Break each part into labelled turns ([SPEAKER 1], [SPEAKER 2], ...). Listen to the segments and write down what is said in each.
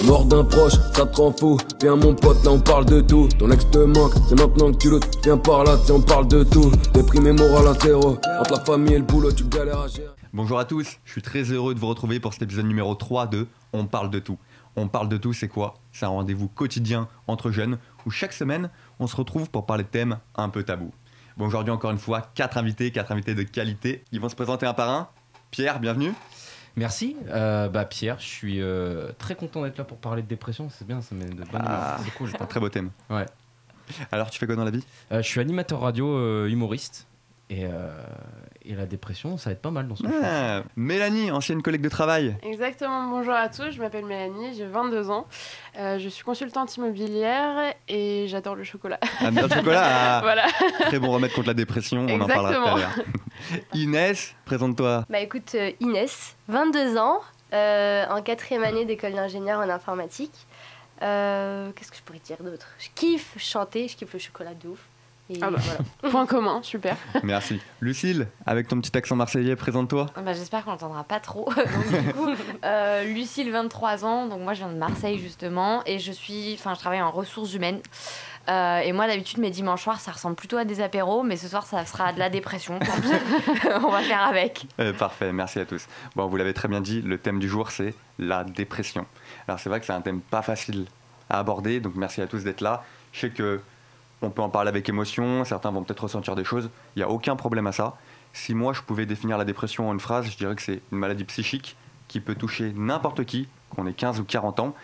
[SPEAKER 1] Mort d'un proche, ça te rend fou. Viens mon pote, là on parle de tout. Ton ex te manque, c'est maintenant que tu le. Viens par là, si on parle de tout. Déprimé moral à zéro. Entre la famille et le boulot, tu galères à gérer.
[SPEAKER 2] Bonjour à tous, je suis très heureux de vous retrouver pour cet épisode numéro 3 de On parle de tout. On parle de tout, c'est quoi? C'est un rendez-vous quotidien entre jeunes où chaque semaine, on se retrouve pour parler de thèmes un peu tabous. Bon, aujourd'hui, encore une fois, 4 invités de qualité. Ils vont se présenter un par un. Pierre, bienvenue.
[SPEAKER 3] Merci. Pierre, je suis très content d'être là pour parler de dépression. C'est bien, ça met de bonne humeur. C'est cool.
[SPEAKER 2] C'est un très beau thème.
[SPEAKER 3] Ouais.
[SPEAKER 2] Alors, tu fais quoi dans la vie?
[SPEAKER 3] Je suis animateur radio, humoriste. Et la dépression, ça va être pas mal dans ce que je fais.
[SPEAKER 2] Mélanie, ancienne collègue de travail.
[SPEAKER 4] Exactement, bonjour à tous, je m'appelle Mélanie, j'ai 22 ans. Je suis consultante immobilière et j'adore le chocolat.
[SPEAKER 2] Le chocolat,
[SPEAKER 4] Voilà.
[SPEAKER 2] Très bon remède contre la dépression, on en parlera tout à l'heure. Inès, présente-toi.
[SPEAKER 5] Bah écoute, Inès, 22 ans, en 4e année d'école d'ingénieur en informatique. Qu'est-ce que je pourrais dire d'autre? Je kiffe chanter, je kiffe le chocolat de ouf. Et
[SPEAKER 4] voilà.
[SPEAKER 5] voilà.
[SPEAKER 4] Point commun, super.
[SPEAKER 2] Merci. Lucille, avec ton petit accent marseillais, présente-toi.
[SPEAKER 6] J'espère qu'on n'entendra pas trop. Donc, du coup, Lucille, 23 ans, donc moi je viens de Marseille justement, et je travaille en ressources humaines. Et moi d'habitude mes dimanches soirs ça ressemble plutôt à des apéros, mais ce soir ça sera de la dépression. On va faire avec.
[SPEAKER 2] Parfait, merci à tous. Bon, vous l'avez très bien dit, le thème du jour c'est la dépression. Alors c'est vrai que c'est un thème pas facile à aborder, donc merci à tous d'être là. Je sais que on peut en parler avec émotion, certains vont peut-être ressentir des choses, il n'y a aucun problème à ça. Si moi je pouvais définir la dépression en une phrase, je dirais que c'est une maladie psychique qui peut toucher n'importe qui, qu'on ait 15 ou 40 ans,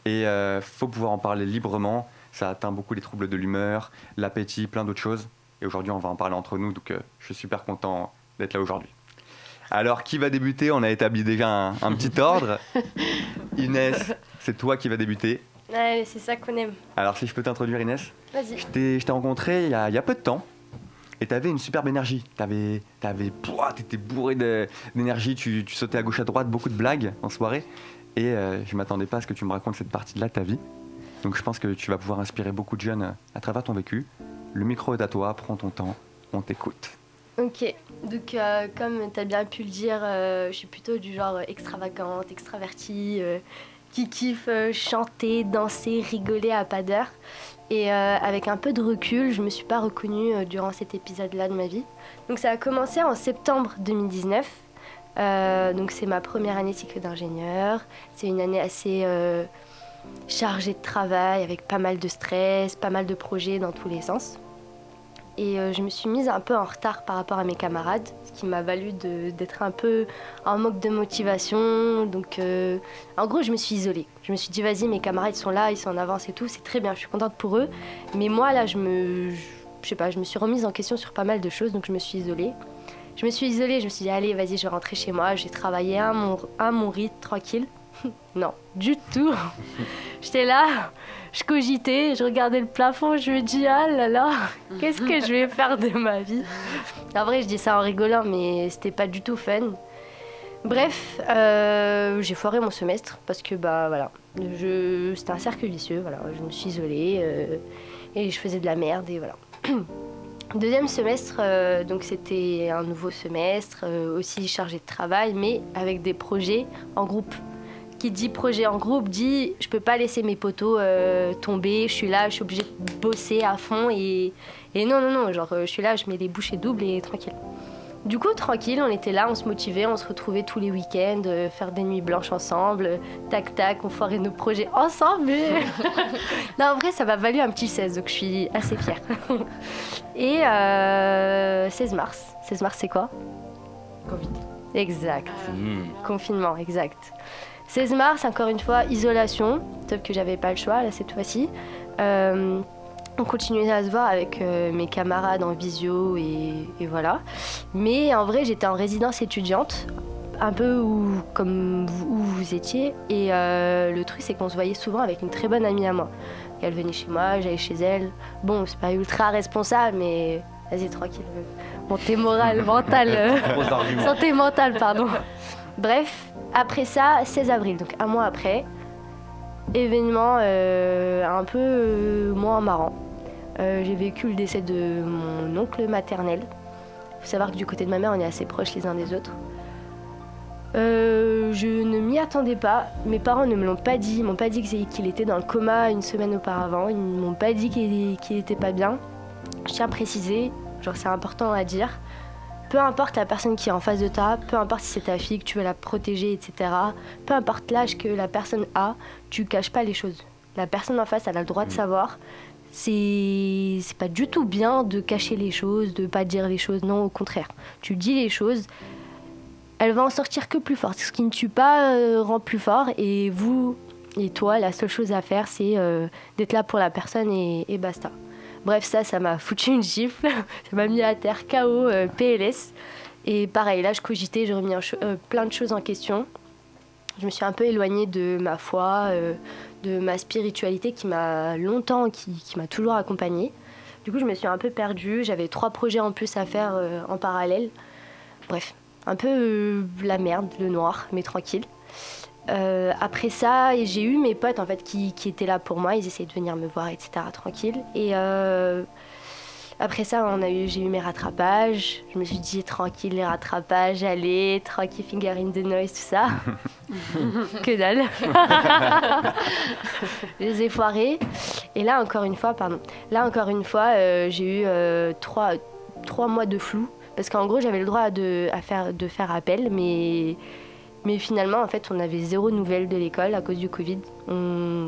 [SPEAKER 2] et faut pouvoir en parler librement. Ça atteint beaucoup les troubles de l'humeur, l'appétit, plein d'autres choses, et aujourd'hui on va en parler entre nous, donc je suis super content d'être là aujourd'hui. Alors qui va débuter? On a établi déjà un petit ordre. Inès, c'est toi qui vas débuter.
[SPEAKER 5] Ouais, c'est ça qu'on aime.
[SPEAKER 2] Alors si je peux t'introduire, Inès.
[SPEAKER 5] Vas-y.
[SPEAKER 2] Je t'ai rencontré il y a peu de temps et t'avais une superbe énergie. T'étais bourré d'énergie, tu sautais à gauche à droite, beaucoup de blagues en soirée. Et je m'attendais pas à ce que tu me racontes cette partie-là de ta vie. Donc je pense que tu vas pouvoir inspirer beaucoup de jeunes à travers ton vécu. Le micro est à toi, prends ton temps, on t'écoute.
[SPEAKER 5] Ok, donc comme tu as bien pu le dire, je suis plutôt du genre extravagante, extravertie, qui kiffe chanter, danser, rigoler à pas d'heure. Et avec un peu de recul, je me suis pas reconnue durant cet épisode-là de ma vie. Donc ça a commencé en septembre 2019. Donc c'est ma première année cycle d'ingénieur. C'est une année assez chargée de travail, avec pas mal de stress, pas mal de projets dans tous les sens. Et je me suis mise un peu en retard par rapport à mes camarades, ce qui m'a valu d'être un peu en manque de motivation. Donc en gros, je me suis isolée. Je me suis dit, vas-y, mes camarades sont là, ils sont en avance et tout, c'est très bien, je suis contente pour eux. Mais moi, là, je me suis remise en question sur pas mal de choses, donc je me suis isolée. Je me suis dit, allez, vas-y, je vais rentrer chez moi, j'ai travaillé à mon rythme, tranquille. Non, du tout. J'étais là, je cogitais, je regardais le plafond, je me dis, ah là là, qu'est-ce que je vais faire de ma vie? En vrai, je dis ça en rigolant, mais c'était pas du tout fun. Bref, j'ai foiré mon semestre parce que, voilà, c'était un cercle vicieux, voilà, je me suis isolée et je faisais de la merde et voilà. Deuxième semestre, donc c'était un nouveau semestre, aussi chargé de travail, mais avec des projets en groupe. Qui dit projet en groupe dit je peux pas laisser mes potos tomber, je suis là, je suis obligée de bosser à fond et non, genre je suis là, je mets les bouchées doubles et tranquille. Du coup, tranquille, on était là, on se motivait, on se retrouvait tous les week-ends, faire des nuits blanches ensemble, tac, on foirait nos projets ensemble. Mais... non, en vrai, ça m'a valu un petit 16, donc je suis assez fière. Et 16 mars, c'est quoi?
[SPEAKER 6] Covid.
[SPEAKER 5] Exact. Confinement, exact. 16 mars, encore une fois, isolation, sauf que j'avais pas le choix, là, cette fois-ci. On continuait à se voir avec mes camarades en visio et voilà. Mais en vrai, j'étais en résidence étudiante, un peu comme où vous étiez. Et le truc, c'est qu'on se voyait souvent avec une très bonne amie à moi. Elle venait chez moi, j'allais chez elle. Bon, c'est pas ultra responsable, mais vas-y, tranquille. Montée morale, mentale. Santé mentale, pardon. Bref, après ça, 16 avril, donc un mois après, événement un peu moins marrant. J'ai vécu le décès de mon oncle maternel. Il faut savoir que du côté de ma mère, on est assez proches les uns des autres. Je ne m'y attendais pas. Mes parents ne me l'ont pas dit. Ils m'ont pas dit qu'il était dans le coma une semaine auparavant. Ils ne m'ont pas dit qu'il était pas bien. Je tiens à préciser, genre c'est important à dire. Peu importe la personne qui est en face de toi, peu importe si c'est ta fille, que tu veux la protéger, etc. Peu importe l'âge que la personne a, tu caches pas les choses. La personne en face, elle a le droit de savoir. C'est pas du tout bien de cacher les choses, de pas dire les choses. Non, au contraire. Tu dis les choses, elle va en sortir que plus forte. Ce qui ne tue pas rend plus fort. Et vous et toi, la seule chose à faire, c'est d'être là pour la personne et basta. Bref, ça m'a foutu une gifle. Ça m'a mis à terre, KO, PLS. Et pareil, là, je cogitais, j'ai remis plein de choses en question. Je me suis un peu éloignée de ma foi, de ma spiritualité qui m'a longtemps, qui m'a toujours accompagnée. Du coup, je me suis un peu perdue. J'avais 3 projets en plus à faire en parallèle. Bref, un peu la merde, le noir, mais tranquille. Après ça, j'ai eu mes potes en fait qui étaient là pour moi. Ils essayaient de venir me voir, etc. Tranquille. Et après ça, j'ai eu mes rattrapages. Je me suis dit tranquille, les rattrapages, allez, tranquille, finger in the noise, tout ça. Que dalle. Je les ai foirés. Et là encore une fois, j'ai eu 3 mois de flou. Parce qu'en gros, j'avais le droit de faire appel, mais finalement, en fait, on avait 0 nouvelles de l'école à cause du Covid. On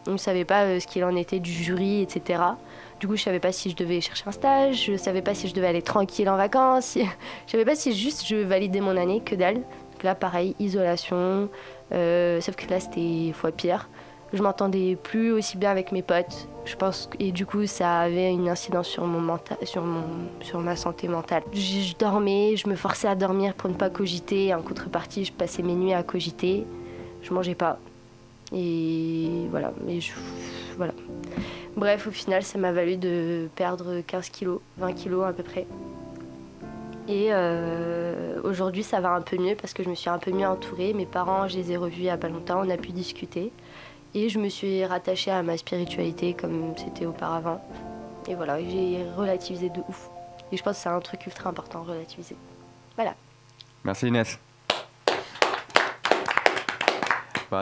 [SPEAKER 5] ne savait pas ce qu'il en était du jury, etc. Du coup, je ne savais pas si je devais chercher un stage, je ne savais pas si je devais aller tranquille en vacances, je ne savais pas si juste je validais mon année, que dalle. Donc là, pareil, isolation, sauf que là, c'était fois pire. Je m'entendais plus aussi bien avec mes potes, je pense, et du coup, ça avait une incidence sur mon mental, sur ma santé mentale. Je dormais, je me forçais à dormir pour ne pas cogiter. En contrepartie, je passais mes nuits à cogiter. Je mangeais pas. Et voilà. Voilà. Bref, au final, ça m'a valu de perdre 15 kilos, 20 kilos à peu près. Et aujourd'hui, ça va un peu mieux parce que je me suis un peu mieux entourée. Mes parents, je les ai revus il y a pas longtemps, on a pu discuter. Et je me suis rattachée à ma spiritualité comme c'était auparavant. Et voilà, j'ai relativisé de ouf. Et je pense que c'est un truc ultra important, relativiser. Voilà.
[SPEAKER 2] Merci Inès.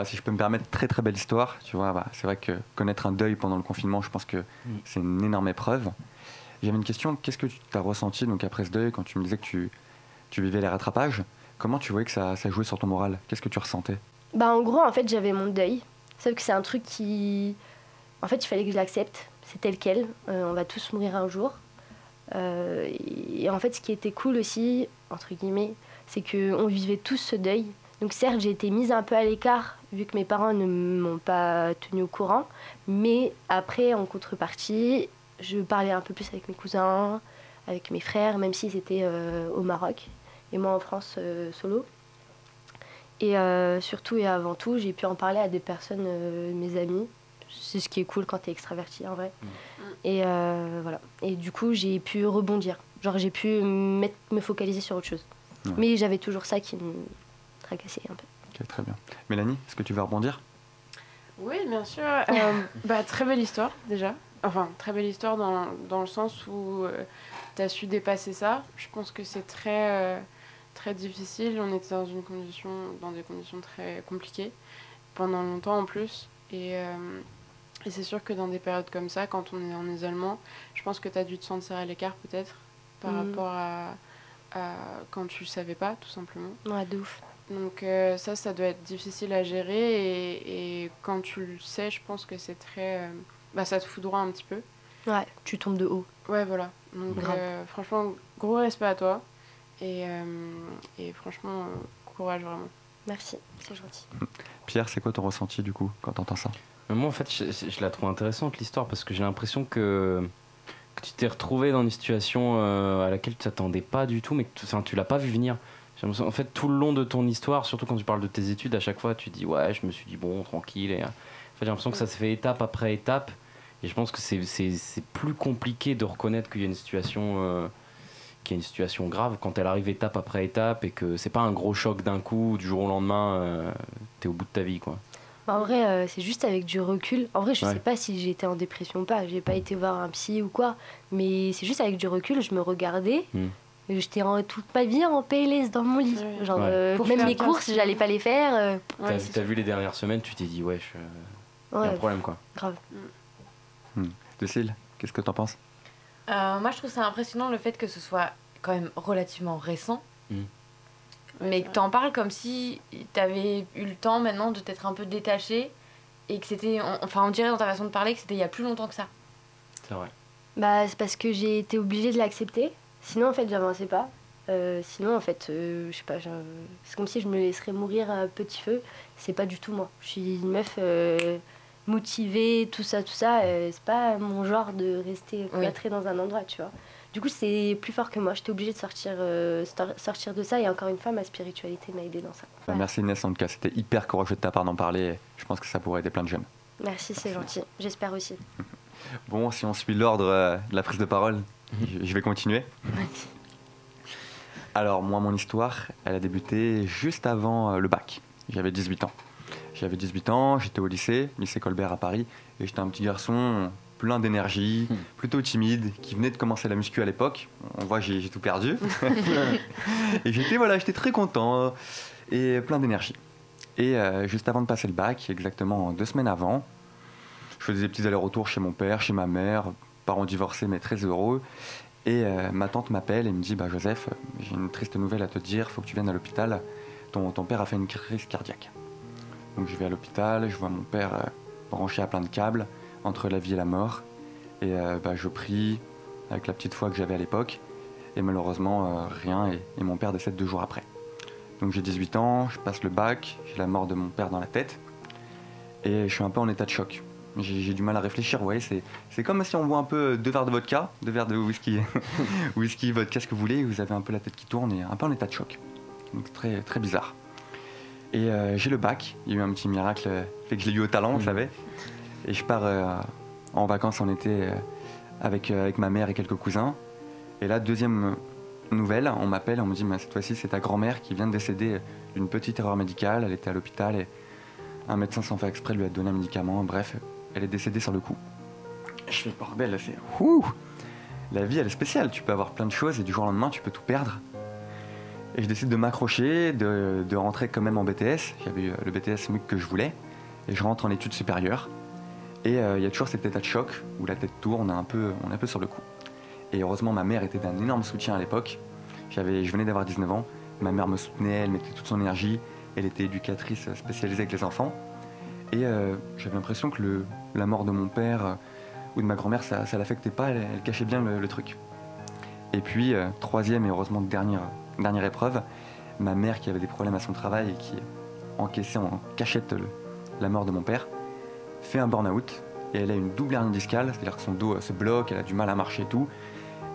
[SPEAKER 2] Si je peux me permettre, très très belle histoire. Tu vois, c'est vrai que connaître un deuil pendant le confinement, je pense que c'est une énorme épreuve. J'avais une question, qu'est-ce que tu as ressenti donc, après ce deuil, quand tu me disais que tu vivais les rattrapages? Comment tu voyais que ça jouait sur ton moral? Qu'est-ce que tu ressentais?
[SPEAKER 5] En gros, en fait, j'avais mon deuil. Sauf que c'est un truc qui... En fait, il fallait que je l'accepte. C'est tel quel. On va tous mourir un jour. Et en fait, ce qui était cool aussi, entre guillemets, c'est qu'on vivait tous ce deuil. Donc certes, j'ai été mise un peu à l'écart, vu que mes parents ne m'ont pas tenue au courant. Mais après, en contrepartie, je parlais un peu plus avec mes cousins, avec mes frères, même s'ils étaient au Maroc. Et moi en France, solo. Et surtout et avant tout, j'ai pu en parler à des personnes, mes amis. C'est ce qui est cool quand t'es extraverti en vrai. Et voilà. Et du coup, j'ai pu rebondir. Genre, j'ai pu me focaliser sur autre chose. Ouais. Mais j'avais toujours ça qui me tracassait un peu.
[SPEAKER 2] Ok, très bien. Mélanie, est-ce que tu veux rebondir?
[SPEAKER 4] Oui, bien sûr. Très belle histoire déjà. Enfin, très belle histoire dans le sens où t'as su dépasser ça. Je pense que c'est très difficile. On était dans des conditions très compliquées pendant longtemps en plus. Et c'est sûr que dans des périodes comme ça, quand on est en isolement, je pense que tu as dû te sentir à l'écart peut-être par rapport à quand tu ne savais pas, tout simplement.
[SPEAKER 5] Ouais, de ouf.
[SPEAKER 4] Donc ça doit être difficile à gérer. Et quand tu le sais, je pense que c'est très... ça te foudroie un petit peu.
[SPEAKER 5] Ouais, tu tombes de haut.
[SPEAKER 4] Ouais, voilà. Donc franchement, gros respect à toi. Et franchement, courage vraiment.
[SPEAKER 5] Merci, c'est gentil.
[SPEAKER 2] Pierre, c'est quoi ton ressenti du coup quand t'entends ça?
[SPEAKER 3] Moi en fait je la trouve intéressante l'histoire parce que j'ai l'impression que tu t'es retrouvé dans une situation à laquelle tu t'attendais pas du tout mais que tu l'as pas vu venir. En fait tout le long de ton histoire, surtout quand tu parles de tes études, à chaque fois tu dis ouais je me suis dit bon tranquille et en fait, j'ai l'impression que ça se fait étape après étape et je pense que c'est plus compliqué de reconnaître qu'il y a une situation grave quand elle arrive étape après étape et que c'est pas un gros choc d'un coup, du jour au lendemain, t'es au bout de ta vie, quoi.
[SPEAKER 5] En vrai, c'est juste avec du recul. En vrai, je sais pas si j'étais en dépression ou pas. J'ai pas été voir un psy ou quoi. Mais c'est juste avec du recul, je me regardais J'étais toute ma vie en PLS dans mon lit.
[SPEAKER 4] Ouais.
[SPEAKER 5] Genre,
[SPEAKER 3] Ouais.
[SPEAKER 4] Pour
[SPEAKER 5] même
[SPEAKER 4] faire
[SPEAKER 5] mes
[SPEAKER 4] bien
[SPEAKER 5] courses,
[SPEAKER 4] ce-
[SPEAKER 5] j'allais pas les faire.
[SPEAKER 4] Ouais,
[SPEAKER 3] T'as vu les dernières semaines, tu t'es dit, wesh, y a un
[SPEAKER 5] Ouais,
[SPEAKER 3] problème quoi.
[SPEAKER 5] grave.
[SPEAKER 2] Cécile, qu'est-ce que t'en penses?
[SPEAKER 6] Moi, je trouve ça impressionnant le fait que ce soit quand même relativement récent. Mais que t'en parles comme si t'avais eu le temps maintenant de t'être un peu détaché et que c'était. Enfin, on dirait dans ta façon de parler que c'était il y a plus longtemps que ça.
[SPEAKER 3] C'est vrai.
[SPEAKER 5] Bah, c'est parce que j'ai été obligée de l'accepter. Sinon, en fait, j'avançais pas. Sinon, en fait, je sais pas, c'est comme si je me laisserais mourir à petit feu. C'est pas du tout moi. Je suis une meuf motivée, tout ça. C'est pas mon genre de rester cloîtrée dans un endroit, tu vois. Du coup, c'est plus fort que moi. J'étais obligée de sortir de ça. Et encore une fois, ma spiritualité m'a aidée dans ça.
[SPEAKER 2] Bah,
[SPEAKER 5] Ouais.
[SPEAKER 2] merci Inès, en tout cas, c'était hyper courageux de ta part d'en parler. Je pense que ça pourrait aider plein de jeunes.
[SPEAKER 5] Merci, c'est gentil. J'espère aussi.
[SPEAKER 2] Bon, si on suit l'ordre de la prise de parole, je vais continuer. Alors, moi, mon histoire, elle a débuté juste avant le bac. J'avais 18 ans. J'avais 18 ans, j'étais au lycée Colbert à Paris, et j'étais un petit garçon plein d'énergie, plutôt timide, qui venait de commencer la muscu à l'époque. On voit, j'ai tout perdu. Et j'étais très content et plein d'énergie. Et juste avant de passer le bac, exactement 2 semaines avant, je faisais des petits allers-retours chez mon père, chez ma mère, parents divorcés mais très heureux. Et ma tante m'appelle et me dit, Joseph, j'ai une triste nouvelle à te dire, faut que tu viennes à l'hôpital. Ton père a fait une crise cardiaque. Donc je vais à l'hôpital, je vois mon père branché à plein de câbles, entre la vie et la mort. Et je prie avec la petite foi que j'avais à l'époque. Et malheureusement, rien. Et mon père décède 2 jours après. Donc j'ai 18 ans, je passe le bac, j'ai la mort de mon père dans la tête. Et je suis un peu en état de choc. J'ai du mal à réfléchir, vous voyez, c'est comme si on boit un peu 2 verres de vodka, 2 verres de whisky, whisky, vodka, ce que vous voulez, et vous avez un peu la tête qui tourne et un peu en état de choc. Donc très, très bizarre. Et j'ai le bac, il y a eu un petit miracle, fait que je l'ai eu au talent, vous savez. Et je pars en vacances en été avec ma mère et quelques cousins. Et là, deuxième nouvelle, on m'appelle, on me dit, cette fois-ci, c'est ta grand-mère qui vient de décéder d'une petite erreur médicale, elle était à l'hôpital et un médecin sans faire exprès lui a donné un médicament, bref, elle est décédée sur le coup. Je fais bordel, c'est ouh, la vie elle est spéciale, tu peux avoir plein de choses et du jour au lendemain tu peux tout perdre. Et je décide de m'accrocher, de rentrer quand même en BTS, j'avais eu le BTS MUC que je voulais, et je rentre en études supérieures. Et il y a toujours cet état de choc où la tête tourne, on est un peu sur le coup. Et heureusement ma mère était d'un énorme soutien à l'époque, je venais d'avoir 19 ans, ma mère me soutenait, elle mettait toute son énergie, elle était éducatrice spécialisée avec les enfants. Et j'avais l'impression que la mort de mon père ou de ma grand-mère, ça l'affectait pas, elle cachait bien le truc. Et puis, troisième et heureusement dernière épreuve, ma mère qui avait des problèmes à son travail et qui encaissait en cachette la mort de mon père, fait un burn-out et elle a une double hernie discale, c'est-à-dire que son dos se bloque, elle a du mal à marcher et tout,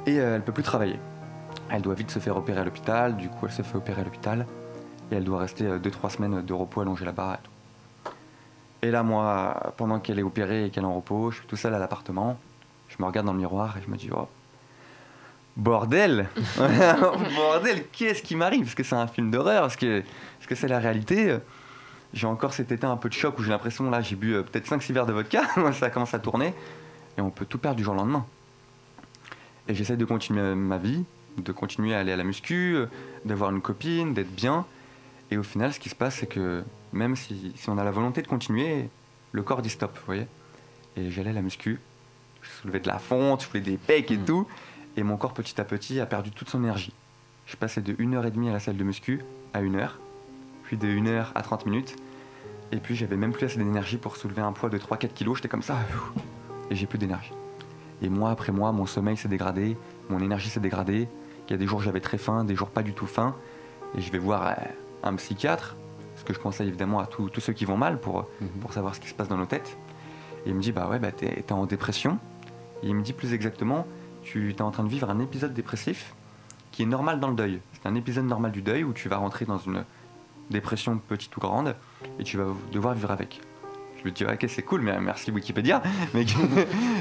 [SPEAKER 2] et elle peut plus travailler. Elle doit vite se faire opérer à l'hôpital, du coup elle se fait opérer à l'hôpital, et elle doit rester 2-3 semaines de repos allongée là-bas et tout. Et là, moi, pendant qu'elle est opérée et qu'elle est en repos, je suis tout seul à l'appartement. Je me regarde dans le miroir et je me dis, oh, bordel bordel, qu'est-ce qui m'arrive? Est-ce que c'est un film d'horreur? Est-ce que c'est la réalité? J'ai encore cet état un peu de choc où j'ai l'impression, là, j'ai bu peut-être 5-6 verres de vodka, ça commence à tourner, et on peut tout perdre du jour au lendemain. Et j'essaie de continuer ma vie, de continuer à aller à la muscu, d'avoir une copine, d'être bien. Et au final, ce qui se passe, c'est que même si on a la volonté de continuer, le corps dit stop, vous voyez. Et j'allais à la muscu, je soulevais de la fonte, je faisais des pecs et tout, et mon corps petit à petit a perdu toute son énergie. Je passais de 1h30 à la salle de muscu à 1 heure, puis de 1 heure à 30 minutes, et puis j'avais même plus assez d'énergie pour soulever un poids de 3-4 kilos, j'étais comme ça, et j'ai plus d'énergie. Et mois après mois, mon sommeil s'est dégradé, mon énergie s'est dégradée, il y a des jours où j'avais très faim, des jours pas du tout faim, et je vais voir un psychiatre, ce que je conseille évidemment à tous ceux qui vont mal pour savoir ce qui se passe dans nos têtes. Et il me dit, t'es en dépression. Et il me dit plus exactement, tu es en train de vivre un épisode dépressif qui est normal dans le deuil. C'est un épisode normal du deuil où tu vas rentrer dans une dépression petite ou grande et tu vas devoir vivre avec. Je lui dis, ok, c'est cool, mais merci Wikipédia, mais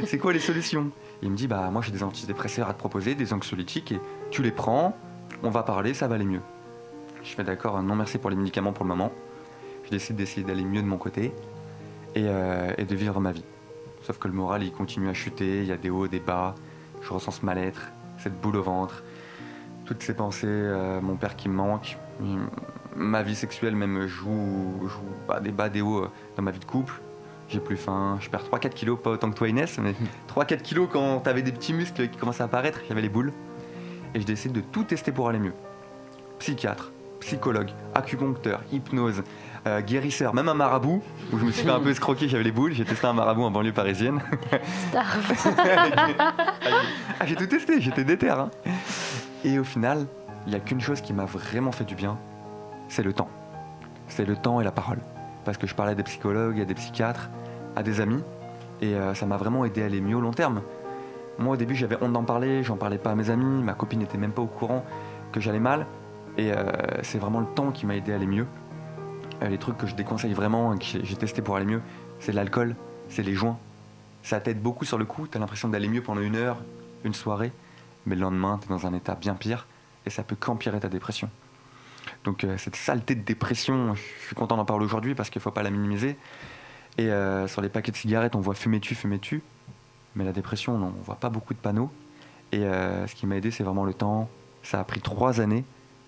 [SPEAKER 2] c'est quoi les solutions? Et il me dit, moi j'ai des antidépresseurs à te proposer, des anxiolytiques, et tu les prends, on va parler, ça va aller mieux. Je fais d'accord, non merci pour les médicaments pour le moment. Je décide d'essayer d'aller mieux de mon côté et de vivre ma vie. Sauf que le moral, il continue à chuter, il y a des hauts, des bas, je ressens ce mal-être, cette boule au ventre, toutes ces pensées, mon père qui me manque, ma vie sexuelle même joue des bas, des hauts dans ma vie de couple. J'ai plus faim, je perds 3-4 kilos, pas autant que toi Inès, mais 3-4 kilos quand t'avais des petits muscles qui commençaient à apparaître, j'avais les boules. Et je décide de tout tester pour aller mieux. Psychiatre, psychologue, acupuncteur, hypnose, guérisseur, même un marabout, où je me suis fait un peu escroquer, j'avais les boules, j'ai testé un marabout en banlieue parisienne. J'ai tout testé, j'étais déter. Hein. Et au final, il n'y a qu'une chose qui m'a vraiment fait du bien, c'est le temps. C'est le temps et la parole. Parce que je parlais à des psychologues, à des psychiatres, à des amis, et ça m'a vraiment aidé à aller mieux au long terme. Moi au début j'avais honte d'en parler, j'en parlais pas à mes amis, ma copine n'était même pas au courant que j'allais mal, et c'est vraiment le temps qui m'a aidé à aller mieux. Les trucs que je déconseille vraiment, que j'ai testé pour aller mieux, c'est l'alcool, c'est les joints. Ça t'aide beaucoup sur le coup, t'as l'impression d'aller mieux pendant 1 heure, une soirée, mais le lendemain t'es dans un état bien pire, et ça peut qu'empirer ta dépression. Donc cette saleté de dépression, je suis content d'en parler aujourd'hui parce qu'il ne faut pas la minimiser. Et sur les paquets de cigarettes, on voit fumez-tu, fumez-tu. Mais la dépression, non, on ne voit pas beaucoup de panneaux. Et ce qui m'a aidé, c'est vraiment le temps. Ça a pris 3 années,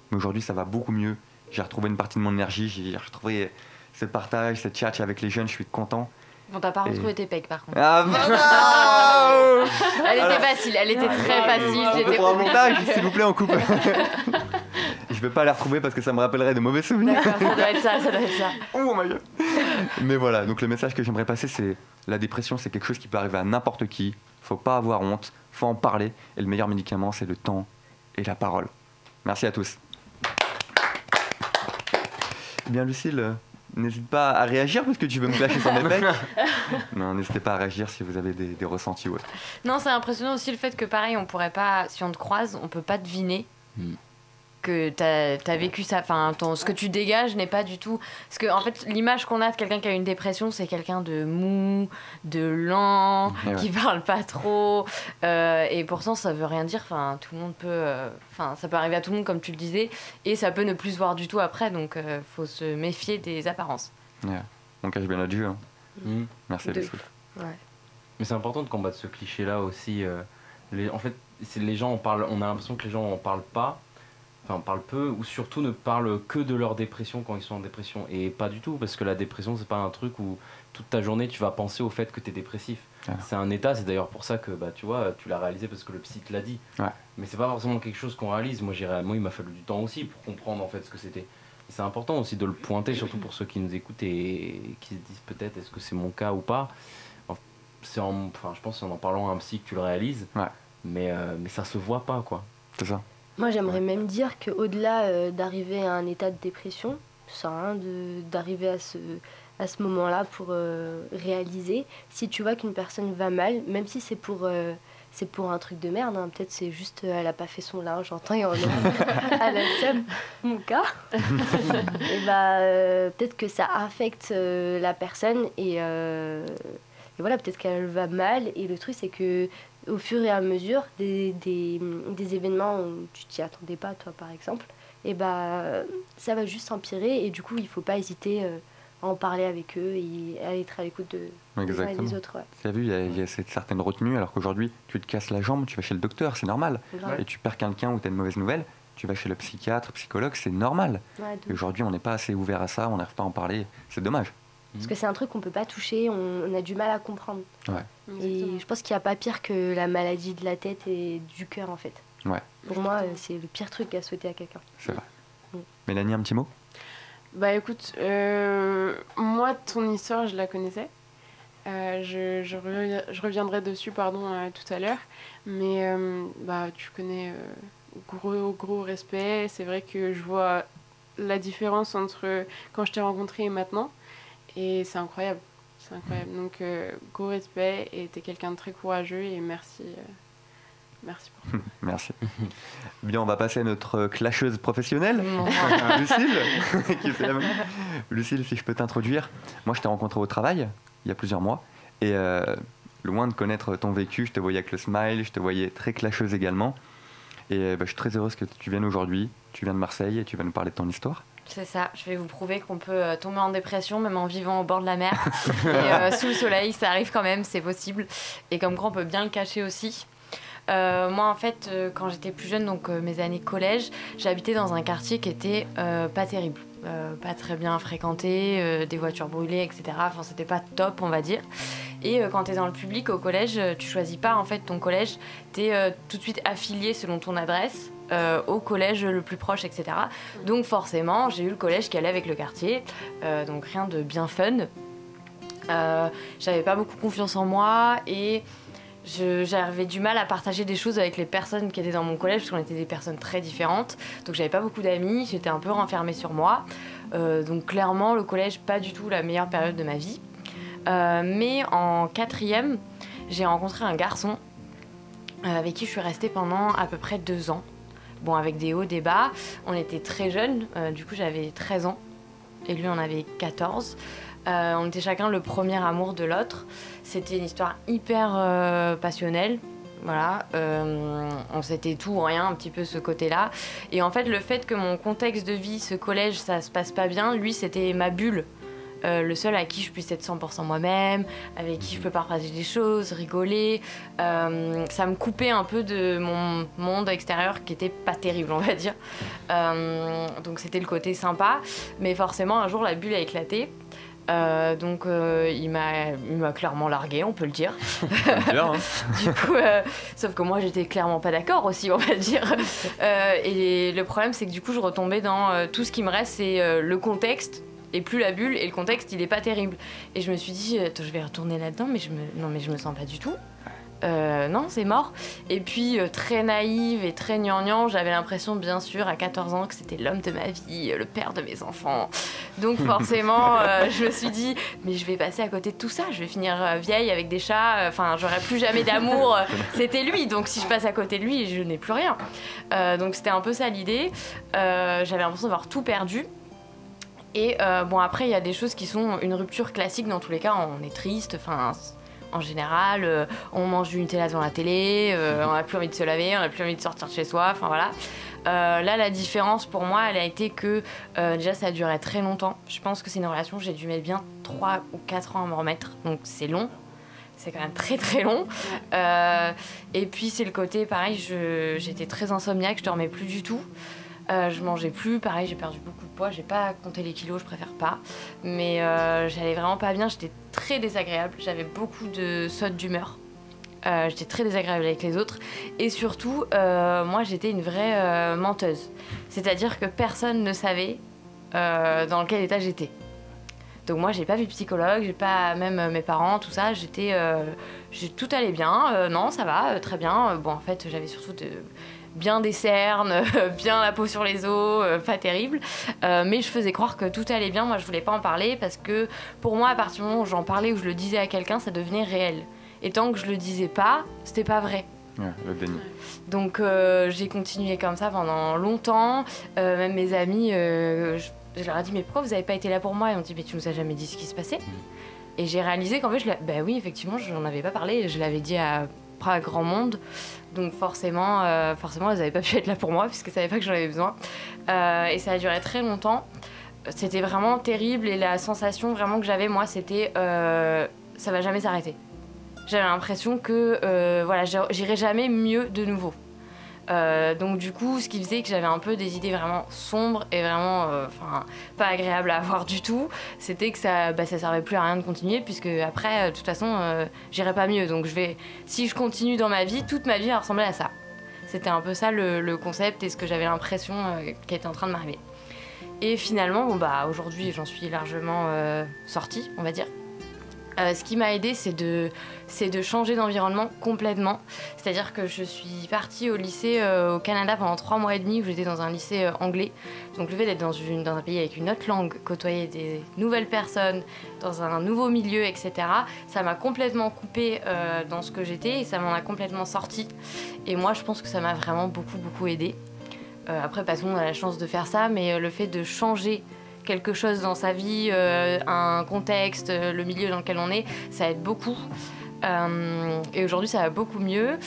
[SPEAKER 2] mais aujourd'hui, ça va beaucoup mieux. J'ai retrouvé une partie de mon énergie, j'ai retrouvé ce partage, cette chat avec les jeunes, je suis content.
[SPEAKER 6] Bon, t'as pas retrouvé tes pecs par contre.
[SPEAKER 2] Ah non.
[SPEAKER 6] Elle était facile, elle était très facile.
[SPEAKER 2] On peut prendre un montage, s'il vous plaît, on coupe. Je vais pas les retrouver parce que ça me rappellerait de mauvais souvenirs.
[SPEAKER 6] D'accord, ça doit être ça, ça doit être ça.
[SPEAKER 2] Oh my god. Mais voilà, donc le message que j'aimerais passer, c'est la dépression, c'est quelque chose qui peut arriver à n'importe qui. Faut pas avoir honte, faut en parler. Et le meilleur médicament, c'est le temps et la parole. Merci à tous. Eh bien, Lucille, n'hésite pas à réagir parce que tu veux me clasher sur mes pecs. Non, n'hésitez pas à réagir si vous avez des ressentis ou autre.
[SPEAKER 6] Non, c'est impressionnant aussi le fait que pareil, on pourrait pas, si on te croise, on peut pas deviner. Que t'as vécu ça, enfin ce que tu dégages n'est pas du tout, parce que en fait l'image qu'on a de quelqu'un qui a une dépression, c'est quelqu'un de mou, de lent, qui parle pas trop, et pourtant ça veut rien dire, enfin tout le monde peut, enfin ça peut arriver à tout le monde comme tu le disais, et ça peut ne plus se voir du tout après, donc faut se méfier des apparences.
[SPEAKER 2] On cache bien notre jeu. Hein. Merci Lucille.
[SPEAKER 3] Ouais. Mais c'est important de combattre ce cliché là aussi. En fait, les gens on a l'impression que les gens en parlent pas. Enfin, parlent peu, ou surtout ne parlent que de leur dépression quand ils sont en dépression. Et pas du tout, parce que la dépression, c'est pas un truc où toute ta journée tu vas penser au fait que t'es dépressif. C'est un état, c'est d'ailleurs pour ça que tu vois, tu l'as réalisé parce que le psy te l'a dit. Mais c'est pas forcément quelque chose qu'on réalise. Moi, il m'a fallu du temps aussi pour comprendre en fait ce que c'était. Et c'est important aussi de le pointer, surtout pour ceux qui nous écoutent et qui se disent peut-être est-ce que c'est mon cas ou pas. Je pense que c'est en parlant à un psy que tu le réalises, mais ça se voit pas, quoi.
[SPEAKER 2] C'est ça.
[SPEAKER 5] Moi, j'aimerais même dire qu'au-delà d'arriver à un état de dépression, ça sert à rien d'arriver à ce moment-là pour réaliser. Si tu vois qu'une personne va mal, même si c'est pour un truc de merde, hein, peut-être c'est juste elle a pas fait son linge, j'entends, et on est à la seum, mon cas. Et peut-être que ça affecte la personne et voilà, peut-être qu'elle va mal. Et le truc, c'est que au fur et à mesure des événements où tu t'y attendais pas, toi par exemple, et ça va juste s'empirer, et du coup il faut pas hésiter à en parler avec eux et à être à l'écoute des uns et des autres.
[SPEAKER 2] Tu as vu, il y a cette certaine retenue, alors qu'aujourd'hui tu te casses la jambe, tu vas chez le docteur, c'est normal. Et tu perds quelqu'un ou tu as une mauvaise nouvelle, tu vas chez le psychiatre, psychologue, c'est normal. Et aujourd'hui on n'est pas assez ouvert à ça, on n'arrive pas à en parler, c'est dommage.
[SPEAKER 5] Parce que c'est un truc qu'on peut pas toucher, on a du mal à comprendre. Et je pense qu'il n'y a pas pire que la maladie de la tête et du cœur, en fait. Pour moi, c'est le pire truc à souhaiter à quelqu'un.
[SPEAKER 2] C'est vrai. Mélanie, un petit mot ?
[SPEAKER 4] Bah écoute, moi ton histoire je la connaissais. Je reviendrai dessus tout à l'heure. Mais tu connais gros respect. C'est vrai que je vois la différence entre quand je t'ai rencontré et maintenant. Et c'est incroyable. Donc, gros respect, et t'es quelqu'un de très courageux, et merci pour ça.
[SPEAKER 2] Merci. Bien, on va passer à notre clasheuse professionnelle, Lucille. Lucille, si je peux t'introduire. Moi, je t'ai rencontré au travail, il y a plusieurs mois, et loin de connaître ton vécu, je te voyais avec le smile, je te voyais très clasheuse également. Et je suis très heureuse que tu viennes aujourd'hui. Tu viens de Marseille et tu vas nous parler de ton histoire.
[SPEAKER 6] C'est ça, je vais vous prouver qu'on peut tomber en dépression même en vivant au bord de la mer. Et sous le soleil, ça arrive quand même, c'est possible. Et comme quoi, on peut bien le cacher aussi. Moi, en fait, quand j'étais plus jeune, donc mes années collège, j'habitais dans un quartier qui était pas terrible. Pas très bien fréquenté, des voitures brûlées, etc. Enfin, c'était pas top, on va dire. Et quand t'es dans le public au collège, tu choisis pas en fait ton collège, t'es tout de suite affilié selon ton adresse au collège le plus proche, etc. Donc forcément, j'ai eu le collège qui allait avec le quartier, donc rien de bien fun. J'avais pas beaucoup confiance en moi et j'avais du mal à partager des choses avec les personnes qui étaient dans mon collège parce qu'on était des personnes très différentes, donc j'avais pas beaucoup d'amis, j'étais un peu renfermée sur moi, donc clairement le collège pas du tout la meilleure période de ma vie. Mais en 4e, j'ai rencontré un garçon avec qui je suis restée pendant à peu près 2 ans, bon avec des hauts, des bas. On était très jeunes, du coup j'avais 13 ans et lui en avait 14. On était chacun le premier amour de l'autre. C'était une histoire hyper passionnelle. Voilà, on s'était tout ou rien, un petit peu ce côté-là. Et en fait, le fait que mon contexte de vie, ce collège, ça se passe pas bien, lui, c'était ma bulle. Le seul à qui je puisse être 100% moi-même, avec qui je peux partager des choses, rigoler. Ça me coupait un peu de mon monde extérieur qui était pas terrible, on va dire. Donc c'était le côté sympa. Mais forcément, un jour, la bulle a éclaté. Donc il m'a clairement largué, on peut le dire.
[SPEAKER 2] Bien, hein.
[SPEAKER 6] Du coup, sauf que moi j'étais clairement pas d'accord aussi, on va dire. Et le problème c'est que du coup je retombais dans tout ce qui me reste, c'est le contexte et plus la bulle, et le contexte il est pas terrible. Et je me suis dit, attends, je vais retourner là-dedans, mais je me sens pas du tout. Non, c'est mort. Et puis, très naïve et très gnangnan, j'avais l'impression, bien sûr, à 14 ans, que c'était l'homme de ma vie, le père de mes enfants. Donc, forcément, je me suis dit, mais je vais passer à côté de tout ça. Je vais finir vieille avec des chats. Enfin, j'aurai plus jamais d'amour. C'était lui. Donc, si je passe à côté de lui, je n'ai plus rien. Donc, c'était un peu ça l'idée. J'avais l'impression d'avoir tout perdu. Et bon, après, il y a des choses qui sont une rupture classique. Dans tous les cas, on est triste. Enfin... En général, on mange du Nutella devant la télé, on n'a plus envie de se laver, on n'a plus envie de sortir de chez soi, enfin voilà. Là, la différence pour moi, elle a été que déjà ça a duré très longtemps. Je pense que c'est une relation, j'ai dû mettre bien 3 ou 4 ans à m'en remettre, donc c'est long. C'est quand même très très long. Et puis c'est le côté, pareil, j'étais très insomniaque, je dormais plus du tout. Je mangeais plus, pareil, j'ai perdu beaucoup de poids, j'ai pas compté les kilos, je préfère pas. Mais j'allais vraiment pas bien, j'étais très désagréable, j'avais beaucoup de sautes d'humeur. J'étais très désagréable avec les autres. Et surtout, moi j'étais une vraie menteuse. C'est-à-dire que personne ne savait dans quel état j'étais. Donc moi j'ai pas vu de psychologue, j'ai pas même mes parents, tout ça, tout allait bien, non ça va, très bien. Bon en fait j'avais surtout bien des cernes, bien la peau sur les os, pas terrible. Mais je faisais croire que tout allait bien. Moi, je voulais pas en parler parce que pour moi, à partir du moment où j'en parlais ou je le disais à quelqu'un, ça devenait réel. Et tant que je le disais pas, c'était pas vrai.
[SPEAKER 2] Ouais, le déni.
[SPEAKER 6] Donc, j'ai continué comme ça pendant longtemps. Même mes amis, je leur ai dit, mais pourquoi vous avez pas été là pour moi? Et on me dit, mais tu nous as jamais dit ce qui se passait. Et j'ai réalisé qu'en fait, bah oui, effectivement, je n'en avais pas parlé. Je l'avais dit à pas grand monde, donc forcément elles n'avaient pas pu être là pour moi puisqu'elles ne savaient pas que j'en avais besoin, et ça a duré très longtemps. C'était vraiment terrible et la sensation vraiment que j'avais moi c'était ça va jamais s'arrêter. J'avais l'impression que voilà, j'irai jamais mieux de nouveau. Donc du coup, ce qui faisait que j'avais un peu des idées vraiment sombres et vraiment pas agréables à avoir du tout, c'était que ça servait plus à rien de continuer puisque après, de toute façon, j'irais pas mieux. Donc si je continue dans ma vie, toute ma vie va ressembler à ça. C'était un peu ça le concept et ce que j'avais l'impression qui était en train de m'arriver. Et finalement, aujourd'hui, j'en suis largement sortie, on va dire. Ce qui m'a aidée, c'est de changer d'environnement complètement. C'est-à-dire que je suis partie au lycée au Canada pendant 3 mois et demi où j'étais dans un lycée anglais. Donc le fait d'être dans un pays avec une autre langue, côtoyer des nouvelles personnes, dans un nouveau milieu, etc., ça m'a complètement coupée dans ce que j'étais et ça m'en a complètement sortie. Et moi, je pense que ça m'a vraiment beaucoup, beaucoup aidée. Après, pas tout le monde a la chance de faire ça, mais le fait de changer quelque chose dans sa vie, un contexte, le milieu dans lequel on est, ça aide beaucoup. Et aujourd'hui, ça va beaucoup mieux.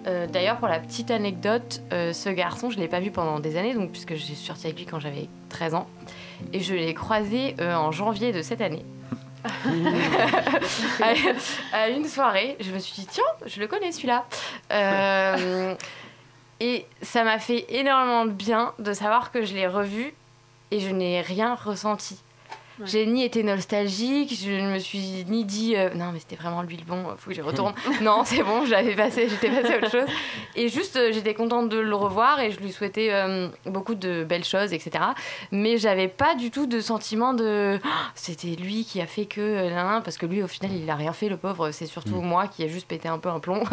[SPEAKER 6] D'ailleurs, pour la petite anecdote, ce garçon, je ne l'ai pas vu pendant des années, donc, puisque j'ai sorti avec lui quand j'avais 13 ans. Et je l'ai croisé en janvier de cette année. à une soirée, je me suis dit tiens, je le connais celui-là. Et ça m'a fait énormément de bien de savoir que je l'ai revu et je n'ai rien ressenti. Ouais. J'ai ni été nostalgique, je ne me suis ni dit non mais c'était vraiment lui le bon, faut que j'y retourne. Non, c'est bon, j'étais passée à autre chose. Et juste j'étais contente de le revoir et je lui souhaitais beaucoup de belles choses, etc. Mais j'avais pas du tout de sentiment de c'était lui qui a fait que parce que lui au final il a rien fait, le pauvre. C'est surtout moi qui ai juste pété un peu un plomb.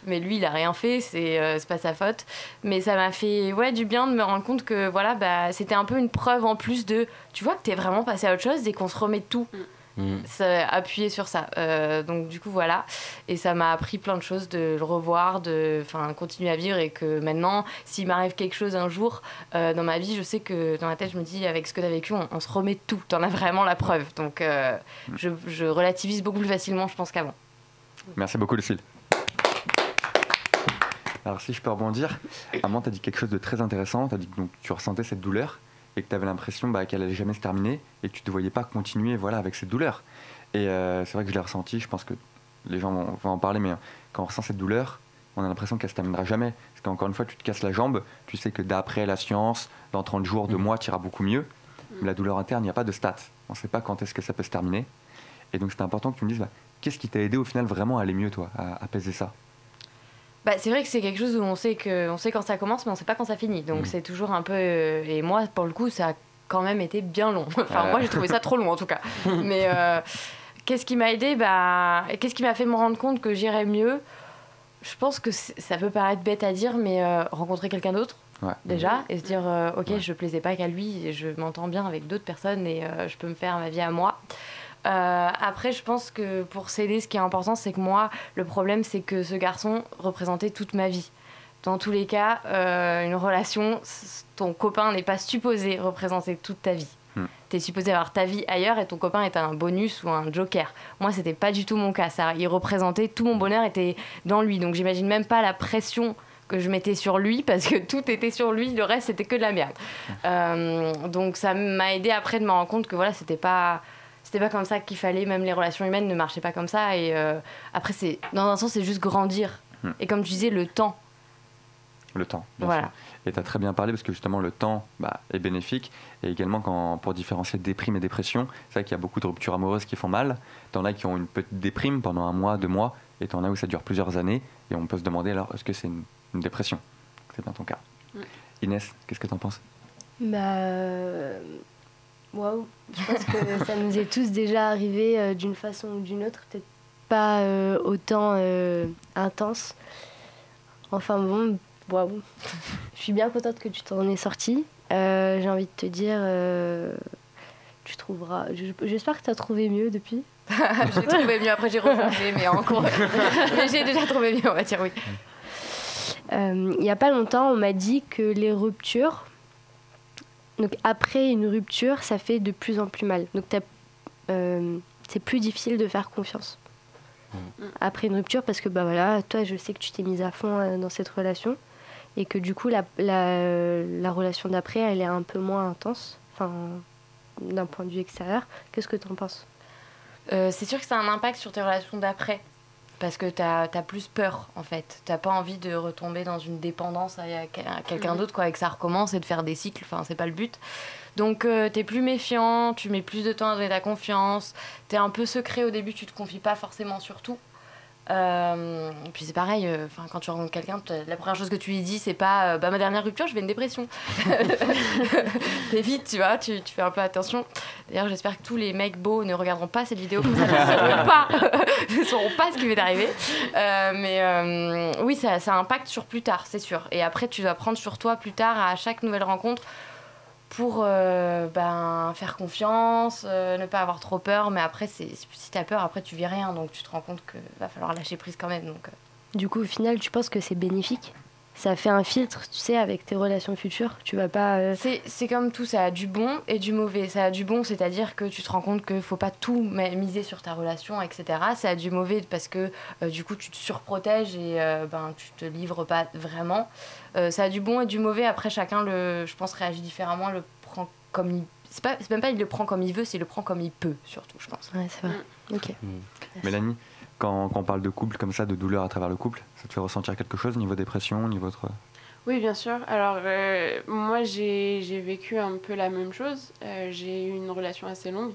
[SPEAKER 6] Mais lui il a rien fait, c'est pas sa faute. Mais ça m'a fait du bien de me rendre compte que voilà, bah, c'était un peu une preuve en plus de tu vois que t'es vraiment passé à autre chose et qu'on se remet de tout. Ça, appuyer sur ça. Donc du coup voilà. Et ça m'a appris plein de choses de le revoir, de continuer à vivre et que maintenant, s'il m'arrive quelque chose un jour dans ma vie, je sais que dans ma tête, je me dis avec ce que t'as vécu, on se remet de tout. T'en as vraiment la preuve. Donc je relativise beaucoup plus facilement, je pense, qu'avant.
[SPEAKER 2] Merci beaucoup, Lucille. Alors si je peux rebondir, Amand, t'as dit quelque chose de très intéressant. T'as dit que donc, tu ressentais cette douleur et que tu avais l'impression qu'elle allait jamais se terminer et que tu ne te voyais pas continuer avec cette douleur. Et c'est vrai que je l'ai ressenti, je pense que les gens vont en parler, mais quand on ressent cette douleur, on a l'impression qu'elle ne se terminera jamais. Parce qu'encore une fois, tu te casses la jambe, tu sais que d'après la science, dans 30 jours, 2 mois, tu iras beaucoup mieux. Mais la douleur interne, il n'y a pas de stats. On ne sait pas quand est-ce que ça peut se terminer. Et donc c'est important que tu me dises, qu'est-ce qui t'a aidé au final vraiment à aller mieux, toi, à apaiser ça ?
[SPEAKER 6] C'est vrai que c'est quelque chose où on sait quand ça commence, mais on sait pas quand ça finit. Donc c'est toujours un peu... et moi, pour le coup, ça a quand même été bien long. Moi, j'ai trouvé ça trop long, en tout cas. Mais qu'est-ce qui m'a aidé qu'est-ce qui m'a fait me rendre compte que j'irais mieux ? Je pense que ça peut paraître bête à dire, mais rencontrer quelqu'un d'autre, déjà, et se dire, je plaisais pas qu'à lui, et je m'entends bien avec d'autres personnes, et je peux me faire ma vie à moi. Après, je pense que pour s'aider, ce qui est important, c'est que moi, le problème, c'est que ce garçon représentait toute ma vie. Dans tous les cas, une relation, ton copain n'est pas supposé représenter toute ta vie. T'es supposé avoir ta vie ailleurs et ton copain est un bonus ou un joker. Moi, c'était pas du tout mon cas. Ça, il représentait tout mon bonheur était dans lui. Donc, j'imagine même pas la pression que je mettais sur lui parce que tout était sur lui, le reste, c'était que de la merde. Donc, ça m'a aidé après de me rendre compte que voilà, c'était pas comme ça qu'il fallait, même les relations humaines ne marchaient pas comme ça. Et après, dans un sens, c'est juste grandir. Et comme tu disais, le temps.
[SPEAKER 2] Le temps, bien sûr. Et tu as très bien parlé parce que justement, le temps est bénéfique. Et également, pour différencier déprime et dépression, c'est vrai qu'il y a beaucoup de ruptures amoureuses qui font mal. T'en as qui ont une petite déprime pendant 1 mois, 2 mois, et t'en as où ça dure plusieurs années. Et on peut se demander alors, est-ce que c'est une dépression ? C'est bien ton cas. Inès, qu'est-ce que t'en penses ?
[SPEAKER 5] Waouh, je pense que ça nous est tous déjà arrivé d'une façon ou d'une autre, peut-être pas autant intense. Enfin bon, waouh. Je suis bien contente que tu t'en es sortie. J'ai envie de te dire, tu trouveras. J'espère que tu as trouvé mieux depuis.
[SPEAKER 6] J'ai trouvé mieux, après j'ai rechangé, mais encore. Mais j'ai déjà trouvé mieux, on va dire oui.
[SPEAKER 5] Il n'y a pas longtemps, on m'a dit que les ruptures. Donc après une rupture, ça fait de plus en plus mal. Donc c'est plus difficile de faire confiance après une rupture parce que toi je sais que tu t'es mise à fond dans cette relation et que du coup la relation d'après elle est un peu moins intense, d'un point de vue extérieur. Qu'est-ce que tu en penses ?
[SPEAKER 6] C'est sûr que ça a un impact sur tes relations d'après. Parce que t'as plus peur, en fait. T'as pas envie de retomber dans une dépendance à quelqu'un d'autre, et que ça recommence et de faire des cycles. C'est pas le but. Donc, t'es plus méfiant, tu mets plus de temps à donner ta confiance. T'es un peu secret au début, tu te confies pas forcément sur tout. Puis c'est pareil, quand tu rencontres quelqu'un, la première chose que tu lui dis, c'est pas ma dernière rupture, je fais une dépression. T'évites, tu vois, tu fais un peu attention. D'ailleurs, j'espère que tous les mecs beaux ne regarderont pas cette vidéo, comme ça ne sauront pas ce qui va t'arriver. Mais oui, ça impacte sur plus tard, c'est sûr. Et après, tu dois prendre sur toi plus tard, à chaque nouvelle rencontre, pour faire confiance, ne pas avoir trop peur. Mais après, si t'as peur, après tu vis rien. Donc tu te rends compte qu'il va falloir lâcher prise quand même. Donc,
[SPEAKER 5] Du coup, au final, tu penses que c'est bénéfique ? Ça fait un filtre, tu sais, avec tes relations futures. Tu vas pas...
[SPEAKER 6] C'est comme tout, ça a du bon et du mauvais. Ça a du bon, c'est-à-dire que tu te rends compte qu'il faut pas tout miser sur ta relation, etc. Ça a du mauvais parce que du coup, tu te surprotèges et tu te livres pas vraiment. Ça a du bon et du mauvais. Après, chacun, je pense, réagit différemment, le prend comme c'est même pas il le prend comme il veut, c'est il le prend comme il peut, surtout, je pense.
[SPEAKER 5] Ouais, c'est vrai. Ok.
[SPEAKER 2] Mélanie, quand on parle de couple comme ça, de douleur à travers le couple, ça te fait ressentir quelque chose niveau dépression, niveau autre...
[SPEAKER 4] Oui, bien sûr. Alors, moi, j'ai vécu un peu la même chose. J'ai eu une relation assez longue,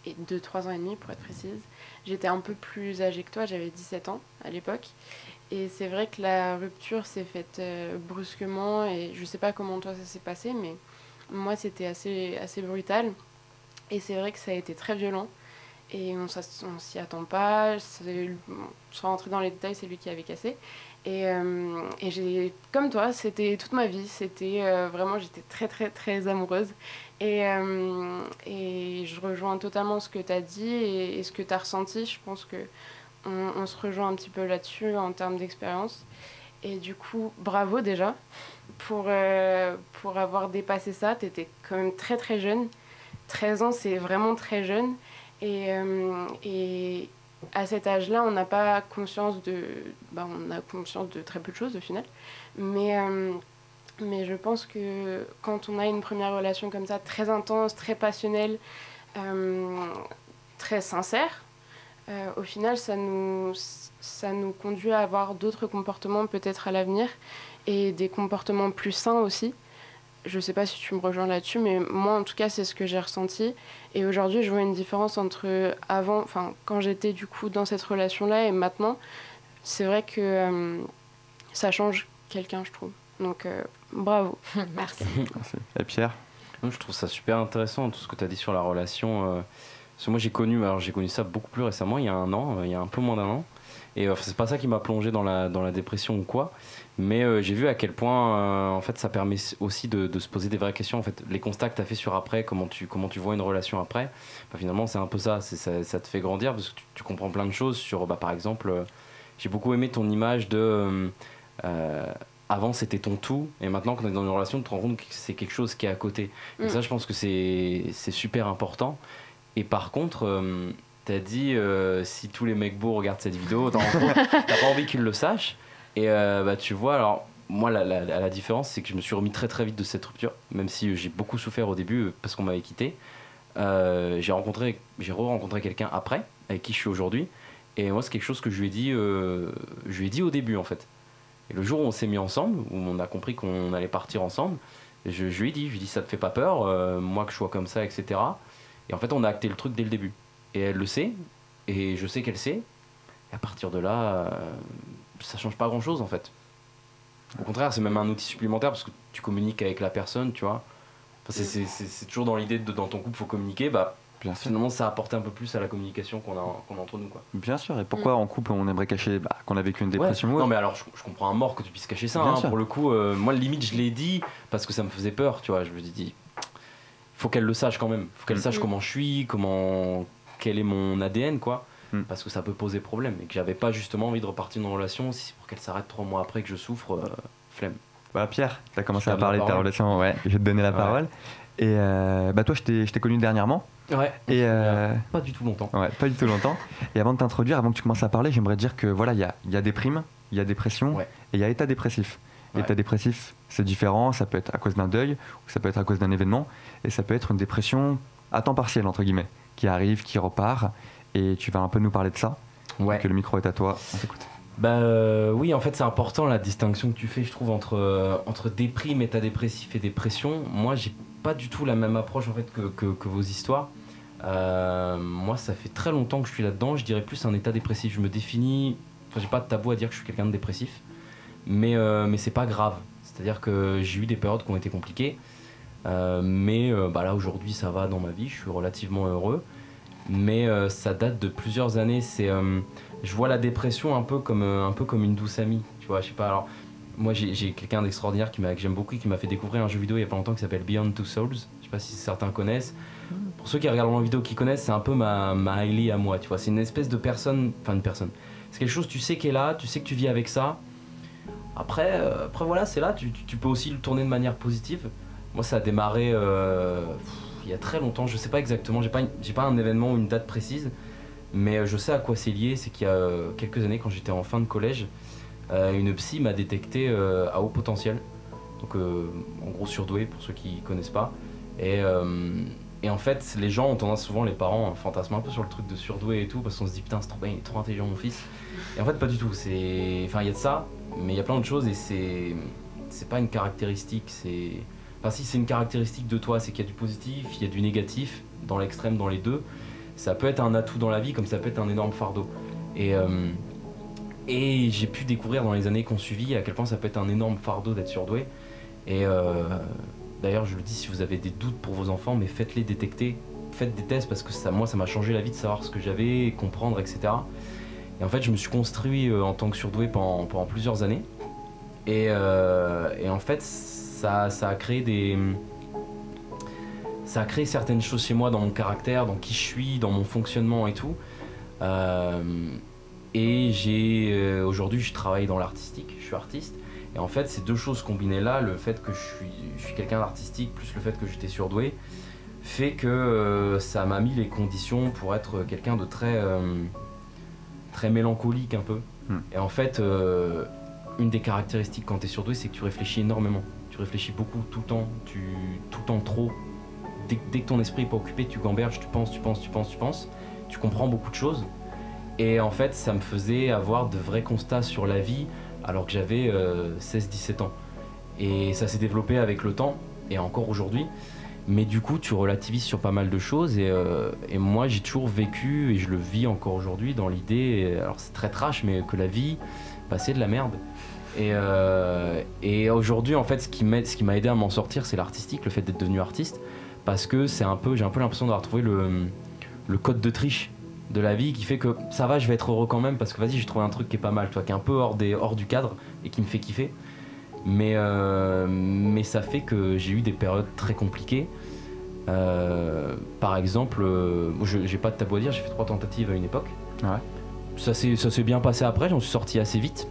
[SPEAKER 4] et de 3 ans et demi pour être précise. J'étais un peu plus âgée que toi, j'avais 17 ans à l'époque. Et c'est vrai que la rupture s'est faite brusquement, et je sais pas comment toi ça s'est passé, mais moi, c'était assez brutal. Et c'est vrai que ça a été très violent. Et on s'y attend pas. Sans rentrer dans les détails, c'est lui qui avait cassé. Et comme toi, c'était toute ma vie. C'était vraiment, j'étais très, très, très amoureuse. Et je rejoins totalement ce que tu as dit et ce que tu as ressenti. Je pense qu'on se rejoint un petit peu là-dessus en termes d'expérience. Et du coup, bravo déjà pour avoir dépassé ça. Tu étais quand même très, très jeune. 13 ans, c'est vraiment très jeune. Et à cet âge-là, on n'a pas conscience on a conscience de très peu de choses au final. Mais je pense que quand on a une première relation comme ça, très intense, très passionnelle, très sincère, au final, ça nous conduit à avoir d'autres comportements peut-être à l'avenir et des comportements plus sains aussi. Je sais pas si tu me rejoins là-dessus, mais moi, en tout cas, c'est ce que j'ai ressenti. Et aujourd'hui, je vois une différence entre quand j'étais du coup dans cette relation-là et maintenant. C'est vrai que ça change quelqu'un, je trouve. Donc, bravo.
[SPEAKER 6] Merci.
[SPEAKER 2] Merci. Et Pierre?
[SPEAKER 3] Je trouve ça super intéressant, tout ce que tu as dit sur la relation. Parce que moi, j'ai connu ça beaucoup plus récemment, il y a un an, il y a un peu moins d'un an. Et c'est pas ça qui m'a plongé dans la dépression ou quoi, mais j'ai vu à quel point en fait ça permet aussi de se poser des vraies questions. En fait, les constats que tu as fait sur après, comment tu vois une relation après, finalement c'est un peu ça, ça te fait grandir parce que tu comprends plein de choses sur par exemple, j'ai beaucoup aimé ton image de avant c'était ton tout et maintenant quand on est dans une relation tu te rends compte que c'est quelque chose qui est à côté. Et ça je pense que c'est super important. Et par contre t'as dit si tous les mecs beaux regardent cette vidéo, t'as pas envie qu'ils le sachent. Et tu vois, alors moi la différence c'est que je me suis remis très très vite de cette rupture, même si j'ai beaucoup souffert au début parce qu'on m'avait quitté. J'ai re-rencontré quelqu'un après, avec qui je suis aujourd'hui. Et moi c'est quelque chose que je lui ai dit au début en fait. Et le jour où on s'est mis ensemble, où on a compris qu'on allait partir ensemble, je lui ai dit ça te fait pas peur, moi que je sois comme ça, etc. Et en fait on a acté le truc dès le début. Et elle le sait, et je sais qu'elle sait. Et à partir de là, ça change pas grand chose en fait. Au contraire, c'est même un outil supplémentaire parce que tu communiques avec la personne, tu vois. Enfin, c'est toujours dans l'idée de dans ton couple, faut communiquer. Finalement, ça apporte un peu plus à la communication qu'on a entre nous, quoi.
[SPEAKER 2] Bien sûr. Et pourquoi en couple on aimerait cacher qu'on a vécu une dépression?
[SPEAKER 3] Non, mais alors je comprends un mort que tu puisses cacher ça. Pour le coup, moi, limite, je l'ai dit parce que ça me faisait peur, tu vois. Je me suis dit, faut qu'elle le sache quand même. Faut qu'elle sache comment je suis, quel est mon ADN, quoi. Parce que ça peut poser problème et que j'avais pas justement envie de repartir dans une relation si c'est pour qu'elle s'arrête 3 mois après que je souffre, flemme.
[SPEAKER 2] Pierre, t'as commencé à parler de ta relation, je vais te donner la parole. Et toi je t'ai connu dernièrement. Et
[SPEAKER 3] pas du tout longtemps.
[SPEAKER 2] Pas du tout longtemps. Et avant de t'introduire, avant que tu commences à parler, j'aimerais dire que voilà, il y a déprime, il y a dépression et il y a état dépressif. L'état dépressif, c'est différent, ça peut être à cause d'un deuil ou ça peut être à cause d'un événement et ça peut être une dépression à temps partiel entre guillemets, qui arrive, qui repart. Et tu vas un peu nous parler de ça. Donc le micro est à toi, on t'écoute.
[SPEAKER 3] Oui, en fait c'est important la distinction que tu fais, je trouve, entre déprime, état dépressif et dépression. Moi j'ai pas du tout la même approche en fait que vos histoires. Moi ça fait très longtemps que je suis là-dedans, je dirais plus un état dépressif. Je me définis, j'ai pas de tabou à dire que je suis quelqu'un de dépressif, mais c'est pas grave. C'est-à-dire que j'ai eu des périodes qui ont été compliquées, mais là aujourd'hui ça va dans ma vie, je suis relativement heureux. Mais ça date de plusieurs années. Je vois la dépression un peu comme une douce amie, tu vois. Je sais pas. Alors moi j'ai quelqu'un d'extraordinaire que j'aime beaucoup, qui m'a fait découvrir un jeu vidéo il y a pas longtemps qui s'appelle Beyond Two Souls. Je sais pas si certains connaissent. Pour ceux qui regardent la vidéo qui connaissent, c'est un peu ma Hailey à moi, tu vois. C'est une espèce de personne, une personne. C'est quelque chose, tu sais qu'elle est là, tu sais que tu vis avec ça. Après voilà, c'est là. Tu peux aussi le tourner de manière positive. Moi ça a démarré. Il y a très longtemps, je sais pas exactement, j'ai pas un événement ou une date précise, mais je sais à quoi c'est lié. C'est qu'il y a quelques années, quand j'étais en fin de collège, une psy m'a détecté à haut potentiel, donc en gros surdoué pour ceux qui connaissent pas, et Et en fait, les gens ont tendance, souvent les parents fantasment un peu sur le truc de surdoué et tout, parce qu'on se dit putain, c'est trop bien, il est trop intelligent mon fils. Et en fait, pas du tout. Enfin, il y a de ça, mais il y a plein d'autres choses et c'est pas une caractéristique. Enfin, si c'est une caractéristique de toi, c'est qu'il y a du positif, il y a du négatif, dans l'extrême, dans les deux. Ça peut être un atout dans la vie, comme ça peut être un énorme fardeau. Et j'ai pu découvrir dans les années qu'on suivi à quel point ça peut être un énorme fardeau d'être surdoué. Et d'ailleurs, je le dis, si vous avez des doutes pour vos enfants, mais faites-les détecter, faites des tests, parce que moi, ça m'a changé la vie de savoir ce que j'avais, comprendre, etc. Et en fait, je me suis construit en tant que surdoué pendant plusieurs années. Et en fait, ça a créé certaines choses chez moi dans mon caractère, dans qui je suis, dans mon fonctionnement et tout. Et aujourd'hui, je travaille dans l'artistique, je suis artiste. Et en fait, ces deux choses combinées là, le fait que je suis quelqu'un d'artistique, plus le fait que j'étais surdoué, fait que ça m'a mis les conditions pour être quelqu'un de très mélancolique un peu. Et en fait, une des caractéristiques quand tu es surdoué, c'est que tu réfléchis énormément. Tu réfléchis beaucoup, tout le temps trop. Dès que ton esprit n'est pas occupé, tu gamberges, tu penses. Tu comprends beaucoup de choses. Et en fait, ça me faisait avoir de vrais constats sur la vie alors que j'avais 16-17 ans. Et ça s'est développé avec le temps, et encore aujourd'hui. Mais du coup, tu relativises sur pas mal de choses. Et moi, j'ai toujours vécu, et je le vis encore aujourd'hui, dans l'idée, alors c'est très trash, mais que la vie, bah, c'est de la merde. Et aujourd'hui, en fait, ce qui m'a aidé à m'en sortir, c'est l'artistique, le fait d'être devenu artiste. Parce que j'ai un peu l'impression d'avoir trouvé le code de triche de la vie qui fait que ça va, je vais être heureux quand même, parce que vas-y, j'ai trouvé un truc qui est pas mal, toi, qui est un peu hors du cadre et qui me fait kiffer. Mais ça fait que j'ai eu des périodes très compliquées. Par exemple, j'ai pas de tabou à dire, j'ai fait 3 tentatives à une époque.
[SPEAKER 2] Ouais.
[SPEAKER 3] Ça s'est bien passé après, j'en suis sorti assez vite.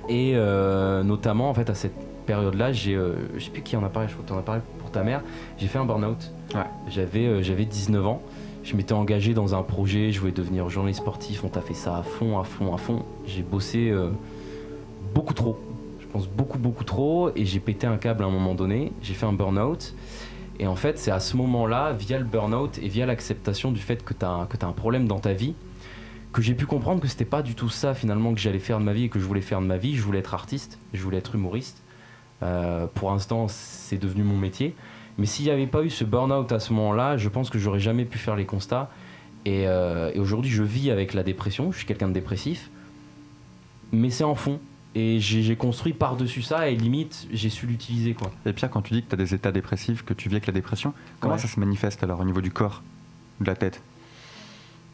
[SPEAKER 3] Et notamment, en fait, à cette période-là, je sais plus qui en a parlé, je crois que tu en as parlé pour ta mère, j'ai fait un burn-out. Ouais. J'avais 19 ans. Je m'étais engagé dans un projet, je voulais devenir journaliste sportif, on t'a fait ça à fond. J'ai bossé beaucoup trop, je pense beaucoup trop, et j'ai pété un câble à un moment donné, j'ai fait un burn-out. Et en fait, c'est à ce moment-là, via le burn-out et via l'acceptation du fait que t'as un problème dans ta vie, que j'ai pu comprendre que c'était pas du tout ça finalement que j'allais faire de ma vie et que je voulais faire de ma vie. Je voulais être artiste, je voulais être humoriste. Pour l'instant, c'est devenu mon métier. Mais s'il n'y avait pas eu ce burn-out à ce moment-là, je pense que j'aurais jamais pu faire les constats. Et aujourd'hui, je vis avec la dépression. Je suis quelqu'un de dépressif. Mais c'est en fond. Et j'ai construit par-dessus ça et limite, j'ai su l'utiliser, quoi.
[SPEAKER 2] Et Pierre, quand tu dis que tu as des états dépressifs, que tu vis avec la dépression, comment ça se manifeste alors au niveau du corps, de la tête?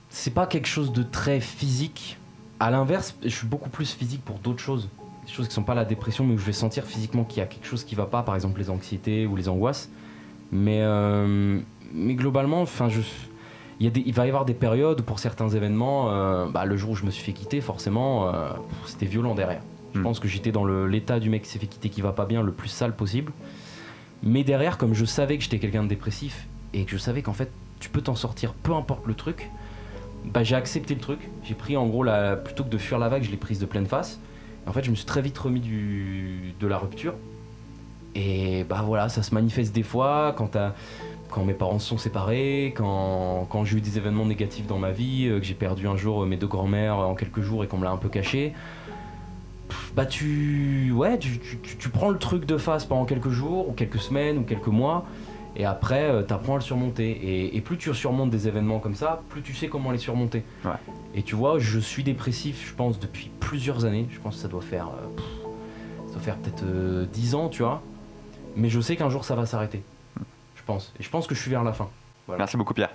[SPEAKER 3] C'est pas quelque chose de très physique. À l'inverse, je suis beaucoup plus physique pour d'autres choses. Des choses qui sont pas la dépression, mais où je vais sentir physiquement qu'il y a quelque chose qui va pas, par exemple les anxiétés ou les angoisses. Mais globalement, il va y avoir des périodes où pour certains événements, le jour où je me suis fait quitter, forcément, c'était violent derrière. Je pense que j'étais dans l'état du mec qui s'est fait quitter, qui va pas bien, le plus sale possible. Mais derrière, comme je savais que j'étais quelqu'un de dépressif et que je savais qu'en fait, tu peux t'en sortir peu importe le truc, j'ai accepté le truc. J'ai pris en gros, plutôt que de fuir la vague, je l'ai prise de pleine face. Et en fait, je me suis très vite remis de la rupture. Et voilà, ça se manifeste des fois quand mes parents se sont séparés, quand j'ai eu des événements négatifs dans ma vie, que j'ai perdu un jour mes 2 grands-mères en quelques jours et qu'on me l'a un peu caché. Tu prends le truc de face pendant quelques jours ou quelques semaines ou quelques mois, et après t'apprends à le surmonter. Et plus tu surmontes des événements comme ça, plus tu sais comment les surmonter. Ouais. Et tu vois, je suis dépressif, je pense, depuis plusieurs années. Je pense que ça doit faire peut-être 10 ans, tu vois. Mais je sais qu'un jour ça va s'arrêter. Je pense. Et je pense que je suis vers la fin. Voilà.
[SPEAKER 2] Merci beaucoup, Pierre.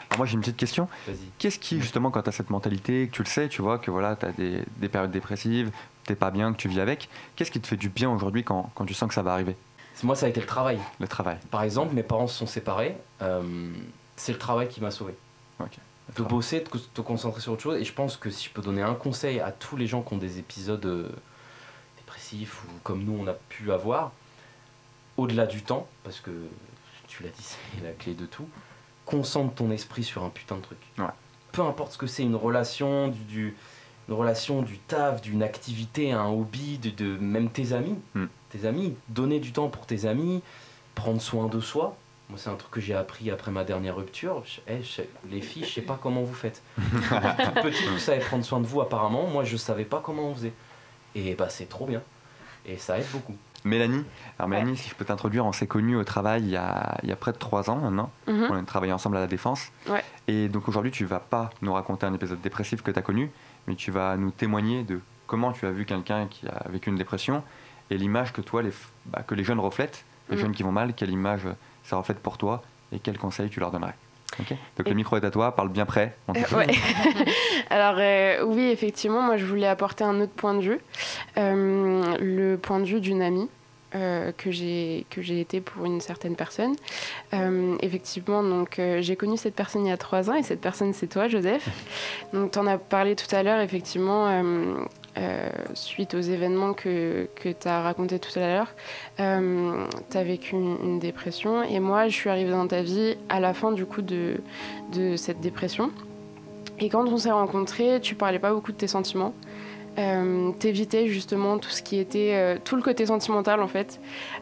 [SPEAKER 2] Alors moi j'ai une petite question.
[SPEAKER 3] Vas-y.
[SPEAKER 2] Qu'est-ce qui, justement, quand tu as cette mentalité, que tu le sais, tu vois, que voilà, tu as des périodes dépressives, t'es pas bien, que tu vis avec, qu'est-ce qui te fait du bien aujourd'hui quand tu sens que ça va arriver?
[SPEAKER 3] Moi, ça a été le travail.
[SPEAKER 2] Le travail.
[SPEAKER 3] Par exemple, mes parents se sont séparés. C'est le travail qui m'a sauvé.
[SPEAKER 2] Okay.
[SPEAKER 3] De bosser, de te concentrer sur autre chose. Et je pense que si je peux donner un conseil à tous les gens qui ont des épisodes dépressifs ou comme nous on a pu avoir, au-delà du temps, parce que tu l'as dit, c'est la clé de tout, concentre ton esprit sur un putain de truc.
[SPEAKER 2] Ouais.
[SPEAKER 3] Peu importe ce que c'est, une relation, du taf, d'une activité, un hobby, de même tes amis. Tes amis, donner du temps pour tes amis, prendre soin de soi. Moi, c'est un truc que j'ai appris après ma dernière rupture. Les filles, je sais pas comment vous faites. Petite, vous savez prendre soin de vous apparemment. Moi, je savais pas comment on faisait. Et bah, c'est trop bien. Et ça aide beaucoup.
[SPEAKER 2] Mélanie, alors Mélanie, si je peux t'introduire, on s'est connus au travail il y a près de 3 ans maintenant. On a travaillé ensemble à la Défense.
[SPEAKER 4] Ouais.
[SPEAKER 2] Et donc aujourd'hui, tu vas pas nous raconter un épisode dépressif que tu as connu, mais tu vas nous témoigner de comment tu as vu quelqu'un qui a vécu une dépression et l'image que toi, que les jeunes reflètent, les jeunes qui vont mal, quelle image ça reflète pour toi et quels conseils tu leur donnerais. Okay. Donc le micro est à toi, parle bien près.
[SPEAKER 4] Ouais. Alors oui, effectivement, moi je voulais apporter un autre point de vue, le point de vue d'une amie que j'ai été pour une certaine personne. Effectivement, donc j'ai connu cette personne il y a 3 ans et cette personne c'est toi, Joseph. Donc tu en as parlé tout à l'heure, effectivement. Suite aux événements que tu as racontés tout à l'heure, tu as vécu une dépression et moi je suis arrivée dans ta vie à la fin du coup de cette dépression. Et quand on s'est rencontrés, tu parlais pas beaucoup de tes sentiments. T'évitais justement tout ce qui était tout le côté sentimental en fait.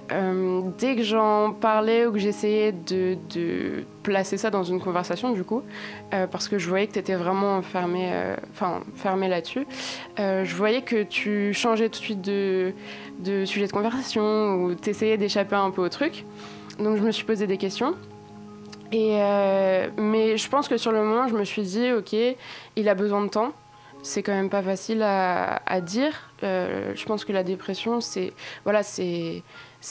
[SPEAKER 4] Dès que j'en parlais ou que j'essayais de placer ça dans une conversation du coup, parce que je voyais que t'étais vraiment fermé là-dessus, je voyais que tu changeais tout de suite de sujet de conversation ou t'essayais d'échapper un peu au truc. Donc je me suis posé des questions. Mais je pense que sur le moment, je me suis dit, ok, il a besoin de temps. C'est quand même pas facile à dire. Je pense que la dépression, c'est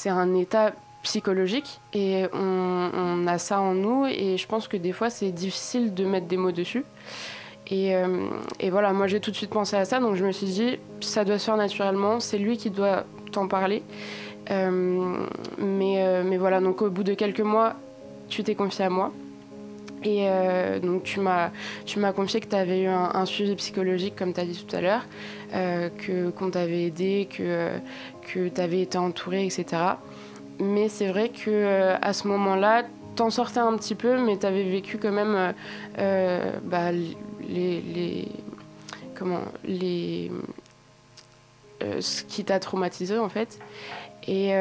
[SPEAKER 4] un état psychologique et on a ça en nous. Et je pense que des fois, c'est difficile de mettre des mots dessus. Et voilà, moi, j'ai tout de suite pensé à ça. Donc, je me suis dit, ça doit se faire naturellement. C'est lui qui doit t'en parler. Mais voilà, donc au bout de quelques mois, tu t'es confiée à moi. Et donc tu m'as confié que tu avais eu un suivi psychologique, comme tu as dit tout à l'heure, qu'on t'avait aidé, que tu avais été entourée, etc. Mais c'est vrai qu'à ce moment-là, t'en sortais un petit peu, mais tu avais vécu quand même ce qui t'a traumatisé en fait. Et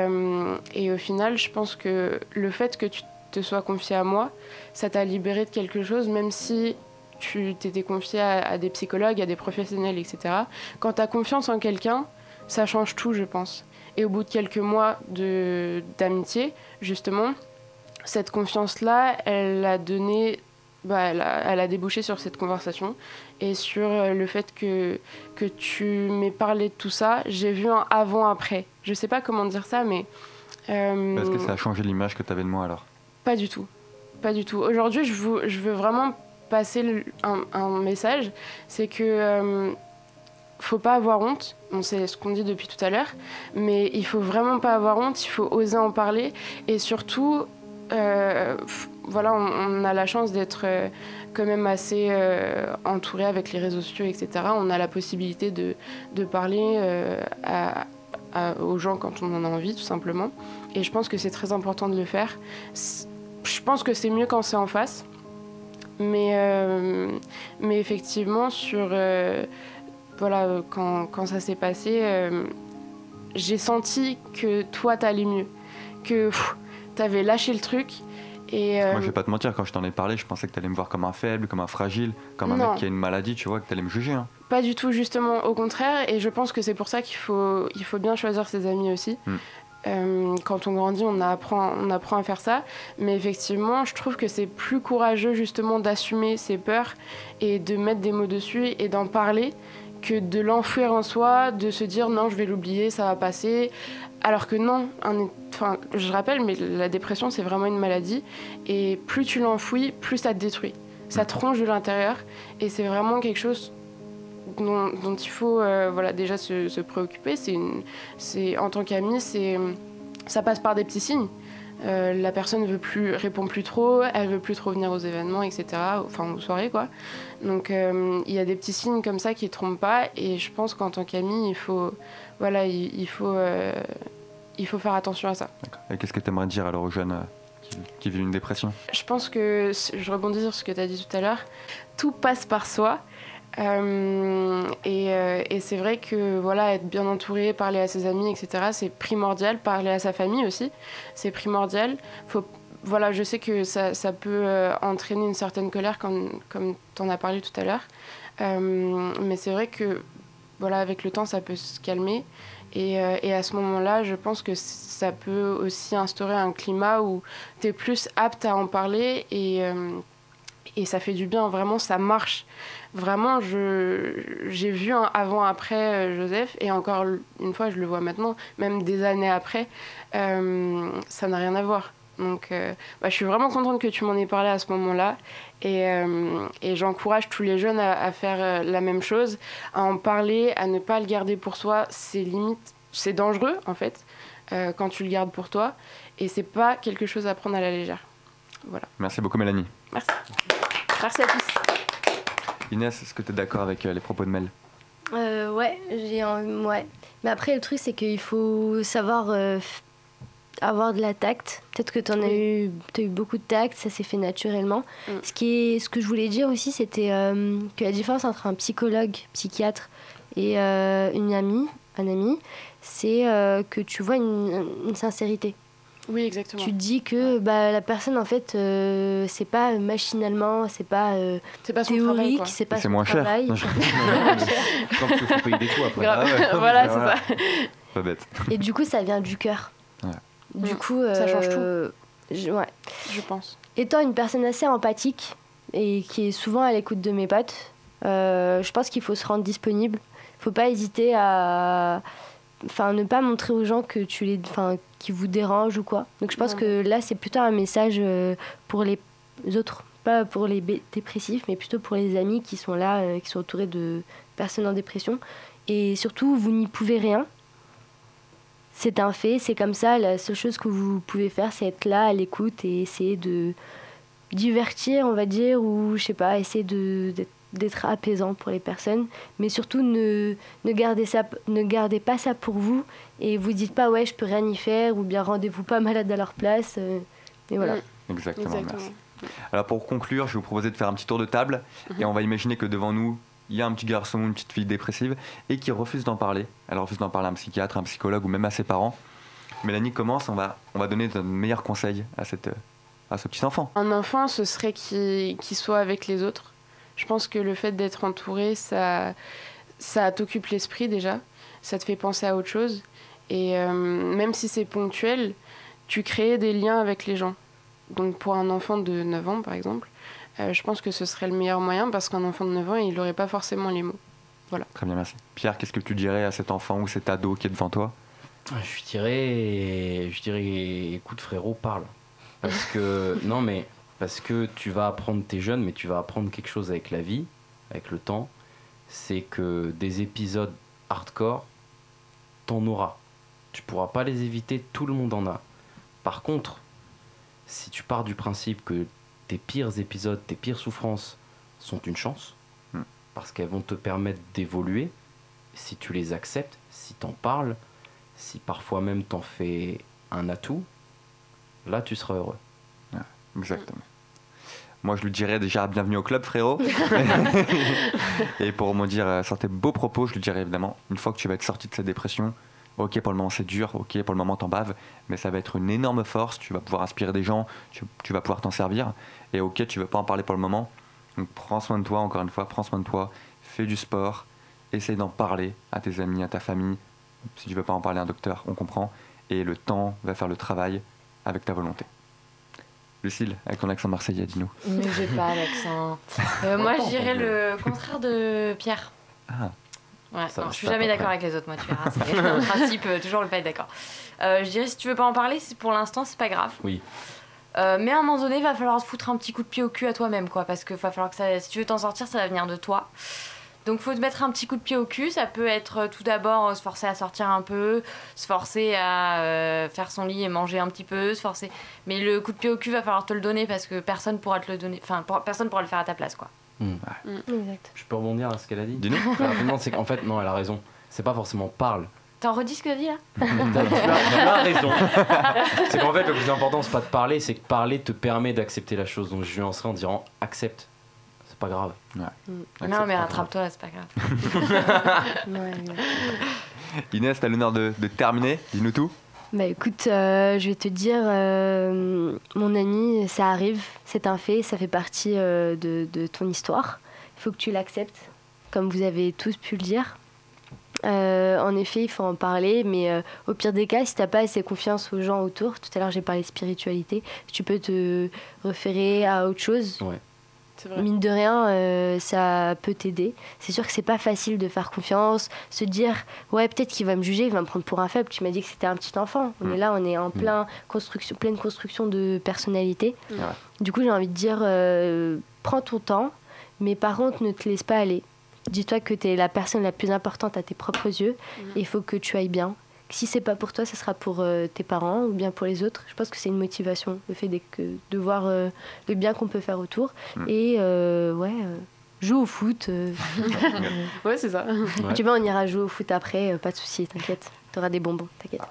[SPEAKER 4] au final, je pense que le fait que tu te sois confié à moi, ça t'a libéré de quelque chose, même si tu t'étais confié à des psychologues, à des professionnels, etc. Quand tu as confiance en quelqu'un, ça change tout, je pense. Et au bout de quelques mois d'amitié, justement, cette confiance-là, elle a donné... elle a débouché sur cette conversation et sur le fait que tu m'aies parlé de tout ça. J'ai vu un avant-après. Je sais pas comment dire ça, mais...
[SPEAKER 2] Est-ce que ça a changé l'image que tu avais de moi alors ?
[SPEAKER 4] Pas du tout. Pas du tout. Aujourd'hui, je veux vraiment passer un message. C'est que faut pas avoir honte. On sait ce qu'on dit depuis tout à l'heure. Mais il faut vraiment pas avoir honte. Il faut oser en parler. Et surtout, voilà, on a la chance d'être quand même assez entouré avec les réseaux sociaux, etc. On a la possibilité de parler aux gens quand on en a envie, tout simplement. Et je pense que c'est très important de le faire. Je pense que c'est mieux quand c'est en face. Mais effectivement, quand ça s'est passé, j'ai senti que toi, t'allais mieux. Que t'avais lâché le truc.
[SPEAKER 2] Moi, je vais pas te mentir, quand je t'en ai parlé, je pensais que t'allais me voir comme un faible, comme un fragile, comme un mec qui a une maladie, tu vois, que t'allais me juger. Hein.
[SPEAKER 4] Pas du tout, justement, au contraire. Et je pense que c'est pour ça qu'il faut bien choisir ses amis aussi. Quand on grandit, on apprend à faire ça. Mais effectivement, je trouve que c'est plus courageux, justement, d'assumer ses peurs et de mettre des mots dessus et d'en parler que de l'enfouir en soi, de se dire non, je vais l'oublier, ça va passer. Alors que non, je rappelle, mais la dépression, c'est vraiment une maladie. Et plus tu l'enfouis, plus ça te détruit. Ça te ronge de l'intérieur. Et c'est vraiment quelque chose dont il faut déjà se préoccuper. En tant qu'ami, ça passe par des petits signes. La personne répond plus trop, elle veut plus trop venir aux événements, etc. Enfin, aux soirées, quoi. Donc, il y a des petits signes comme ça qui ne trompent pas. Et je pense qu'en tant qu'ami, il faut faire attention à ça.
[SPEAKER 2] D'accord. Et qu'est-ce que tu aimerais dire alors aux jeunes qui vivent une dépression ?
[SPEAKER 4] Je pense que, je rebondis sur ce que tu as dit tout à l'heure, tout passe par soi. Et c'est vrai que voilà, être bien entouré, parler à ses amis, etc., c'est primordial. Parler à sa famille aussi, c'est primordial. Voilà, je sais que ça peut entraîner une certaine colère, comme tu en as parlé tout à l'heure. Mais c'est vrai que voilà, avec le temps, ça peut se calmer. Et à ce moment-là, je pense que ça peut aussi instaurer un climat où tu es plus apte à en parler et ça fait du bien. Vraiment, ça marche. Vraiment, j'ai vu un avant-après Joseph, et encore une fois, je le vois maintenant, même des années après, ça n'a rien à voir. Donc, je suis vraiment contente que tu m'en aies parlé à ce moment-là. Et j'encourage tous les jeunes à faire la même chose, à en parler, à ne pas le garder pour soi. C'est limite, c'est dangereux, en fait, quand tu le gardes pour toi. Et c'est pas quelque chose à prendre à la légère. Voilà.
[SPEAKER 2] Merci beaucoup, Mélanie.
[SPEAKER 4] Merci. Merci à tous.
[SPEAKER 2] Inès, est-ce que tu es d'accord avec les propos de Mel?
[SPEAKER 5] Ouais. Mais après, le truc, c'est qu'il faut savoir avoir de la tact. Peut-être que t'as eu beaucoup de tact, ça s'est fait naturellement. Ce que je voulais dire aussi, c'était que la différence entre un psychologue, psychiatre et un ami, c'est que tu vois une sincérité.
[SPEAKER 4] Oui, exactement.
[SPEAKER 5] Tu te dis que la personne, en fait, c'est pas machinalement, c'est pas
[SPEAKER 4] son
[SPEAKER 5] théorique,
[SPEAKER 4] travail,
[SPEAKER 5] c'est pas
[SPEAKER 2] c'est
[SPEAKER 5] son
[SPEAKER 2] moins cher.
[SPEAKER 5] travail.
[SPEAKER 3] Quand il faut payer des coûts après.
[SPEAKER 4] Voilà, c'est ça.
[SPEAKER 2] Pas bête.
[SPEAKER 5] Et du coup, ça vient du cœur.
[SPEAKER 2] Ouais.
[SPEAKER 5] Du coup,
[SPEAKER 4] ça change tout.
[SPEAKER 5] Je
[SPEAKER 4] pense.
[SPEAKER 5] Étant une personne assez empathique et qui est souvent à l'écoute de mes potes, je pense qu'il faut se rendre disponible. Il faut pas hésiter à ne pas montrer aux gens que qui vous dérangent ou quoi. Donc je pense que là, c'est plutôt un message pour les autres, pas pour les dépressifs, mais plutôt pour les amis qui sont là, qui sont entourés de personnes en dépression. Et surtout, vous n'y pouvez rien. C'est un fait, c'est comme ça. La seule chose que vous pouvez faire, c'est être là, à l'écoute, et essayer de divertir, on va dire, ou je sais pas, essayer d'être apaisant pour les personnes. Mais surtout, ne gardez pas ça pour vous, et vous dites pas, ouais, je peux rien y faire, ou bien rendez-vous pas malade à leur place. Et voilà.
[SPEAKER 2] Exactement, merci. Alors pour conclure, je vais vous proposer de faire un petit tour de table, et on va imaginer que devant nous, il y a un petit garçon ou une petite fille dépressive et qui refuse d'en parler. Elle refuse d'en parler à un psychiatre, à un psychologue ou même à ses parents. Mélanie commence, on va donner de meilleurs conseils à ce petit enfant.
[SPEAKER 4] Un enfant, ce serait qu'il soit avec les autres. Je pense que le fait d'être entouré, ça t'occupe l'esprit déjà. Ça te fait penser à autre chose. Et même si c'est ponctuel, tu crées des liens avec les gens. Donc pour un enfant de 9 ans, par exemple, je pense que ce serait le meilleur moyen, parce qu'un enfant de 9 ans, il n'aurait pas forcément les mots. Voilà.
[SPEAKER 2] Très bien, merci. Pierre, qu'est-ce que tu dirais à cet enfant ou cet ado qui est devant toi?
[SPEAKER 3] Je dirais, écoute frérot, parle. Parce que tu vas apprendre, t'es jeune, mais tu vas apprendre quelque chose avec la vie, avec le temps. C'est que des épisodes hardcore, t'en auras. Tu pourras pas les éviter, tout le monde en a. Par contre, si tu pars du principe que tes pires épisodes, tes pires souffrances sont une chance, parce qu'elles vont te permettre d'évoluer, si tu les acceptes, si t'en parles, si parfois même t'en fais un atout, là tu seras heureux.
[SPEAKER 2] Ouais, exactement. Moi je lui dirais déjà bienvenue au club frérot. Et pour me dire sur tes beaux propos, je lui dirais évidemment, une fois que tu vas être sorti de cette dépression, ok, pour le moment c'est dur, ok, pour le moment t'en baves, mais ça va être une énorme force, tu vas pouvoir inspirer des gens, tu vas pouvoir t'en servir, et ok, tu veux pas en parler pour le moment, donc prends soin de toi, encore une fois, prends soin de toi, fais du sport, essaye d'en parler à tes amis, à ta famille, si tu veux pas en parler à un docteur, on comprend, et le temps va faire le travail avec ta volonté. Lucille, avec ton accent marseillais, dis-nous.
[SPEAKER 6] Mais j'ai pas l'accent. Moi je dirais le contraire de Pierre.
[SPEAKER 2] Ah.
[SPEAKER 6] Ouais, non, je suis jamais d'accord avec les autres, moi, tu verras. C'est le principe, toujours le pas être d'accord. Je dirais, si tu veux pas en parler, pour l'instant, c'est pas grave.
[SPEAKER 3] Oui.
[SPEAKER 6] Mais à un moment donné, il va falloir se foutre un petit coup de pied au cul à toi-même, quoi. Parce que va falloir que si tu veux t'en sortir, ça va venir de toi. Donc, faut te mettre un petit coup de pied au cul. Ça peut être tout d'abord se forcer à sortir un peu, se forcer à faire son lit et manger un petit peu, se forcer. Mais le coup de pied au cul, va falloir te le donner parce que personne pourra te le donner. Enfin, personne pourra le faire à ta place, quoi.
[SPEAKER 5] Exact.
[SPEAKER 3] Je peux rebondir à ce qu'elle a dit?
[SPEAKER 2] Dis-nous.
[SPEAKER 3] Rapidement, c'est qu'en fait, non, elle a raison. C'est pas forcément parle.
[SPEAKER 6] T'en redis ce que t'as dit là?
[SPEAKER 3] Tu as raison. C'est qu'en fait, le plus important, c'est pas de parler, c'est que parler te permet d'accepter la chose. Donc je nuancerai en disant accepte. pas grave.
[SPEAKER 6] Non, mais
[SPEAKER 2] pas grave.
[SPEAKER 6] rattrape-toi, c'est pas grave.
[SPEAKER 5] Ouais.
[SPEAKER 2] Inès, t'as l'honneur de terminer. Dis-nous tout.
[SPEAKER 5] Bah écoute, je vais te dire, mon ami, ça arrive, c'est un fait, ça fait partie de ton histoire. Il faut que tu l'acceptes, comme vous avez tous pu le dire. En effet, il faut en parler, mais au pire des cas, si tu n'as pas assez confiance aux gens autour, tout à l'heure j'ai parlé de spiritualité, tu peux te référer à autre chose.
[SPEAKER 3] Ouais.
[SPEAKER 4] C'est vrai.
[SPEAKER 5] Mine de rien, ça peut t'aider. C'est sûr que c'est pas facile de faire confiance, se dire ouais peut-être qu'il va me juger, il va me prendre pour un faible. Tu m'as dit que c'était un petit enfant. On est là, on est en pleine construction de personnalité.
[SPEAKER 2] Ouais.
[SPEAKER 5] Du coup, j'ai envie de dire prends ton temps, mais par contre ne te laisse pas aller. Dis-toi que tu es la personne la plus importante à tes propres yeux et il faut que tu ailles bien. Si c'est pas pour toi, ça sera pour tes parents ou bien pour les autres. Je pense que c'est une motivation, le fait de voir le bien qu'on peut faire autour. Et joue au foot.
[SPEAKER 4] Ouais, c'est ça.
[SPEAKER 3] Ouais.
[SPEAKER 5] Tu vois, on ira jouer au foot après, pas de souci, t'inquiète. T'auras des bonbons, t'inquiète.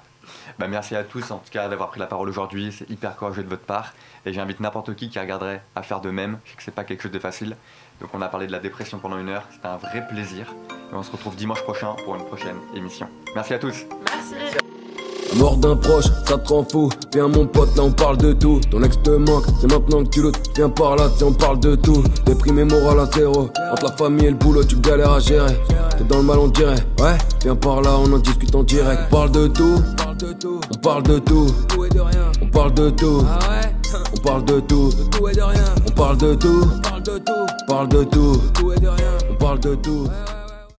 [SPEAKER 2] Bah, merci à tous en tout cas d'avoir pris la parole aujourd'hui, c'est hyper courageux de votre part et j'invite n'importe qui regarderait à faire de même. Je sais que c'est pas quelque chose de facile. Donc on a parlé de la dépression pendant 1 heure, c'était un vrai plaisir et on se retrouve dimanche prochain pour une prochaine émission. Merci à tous.
[SPEAKER 4] Merci.
[SPEAKER 1] La mort d'un proche, ça te rend fou. Viens mon pote, là on parle de tout. Ton ex te manque, c'est maintenant que tu le. Viens par là, si on parle de tout. Déprimé, moral à zéro. Entre la famille et le boulot, tu galères à gérer. T'es dans le mal, on dirait. Ouais, viens par là, on en discute en direct. On parle de tout. On parle de tout. On parle de tout. On parle de tout. On parle de tout. On parle de tout. On parle de tout. On parle de tout.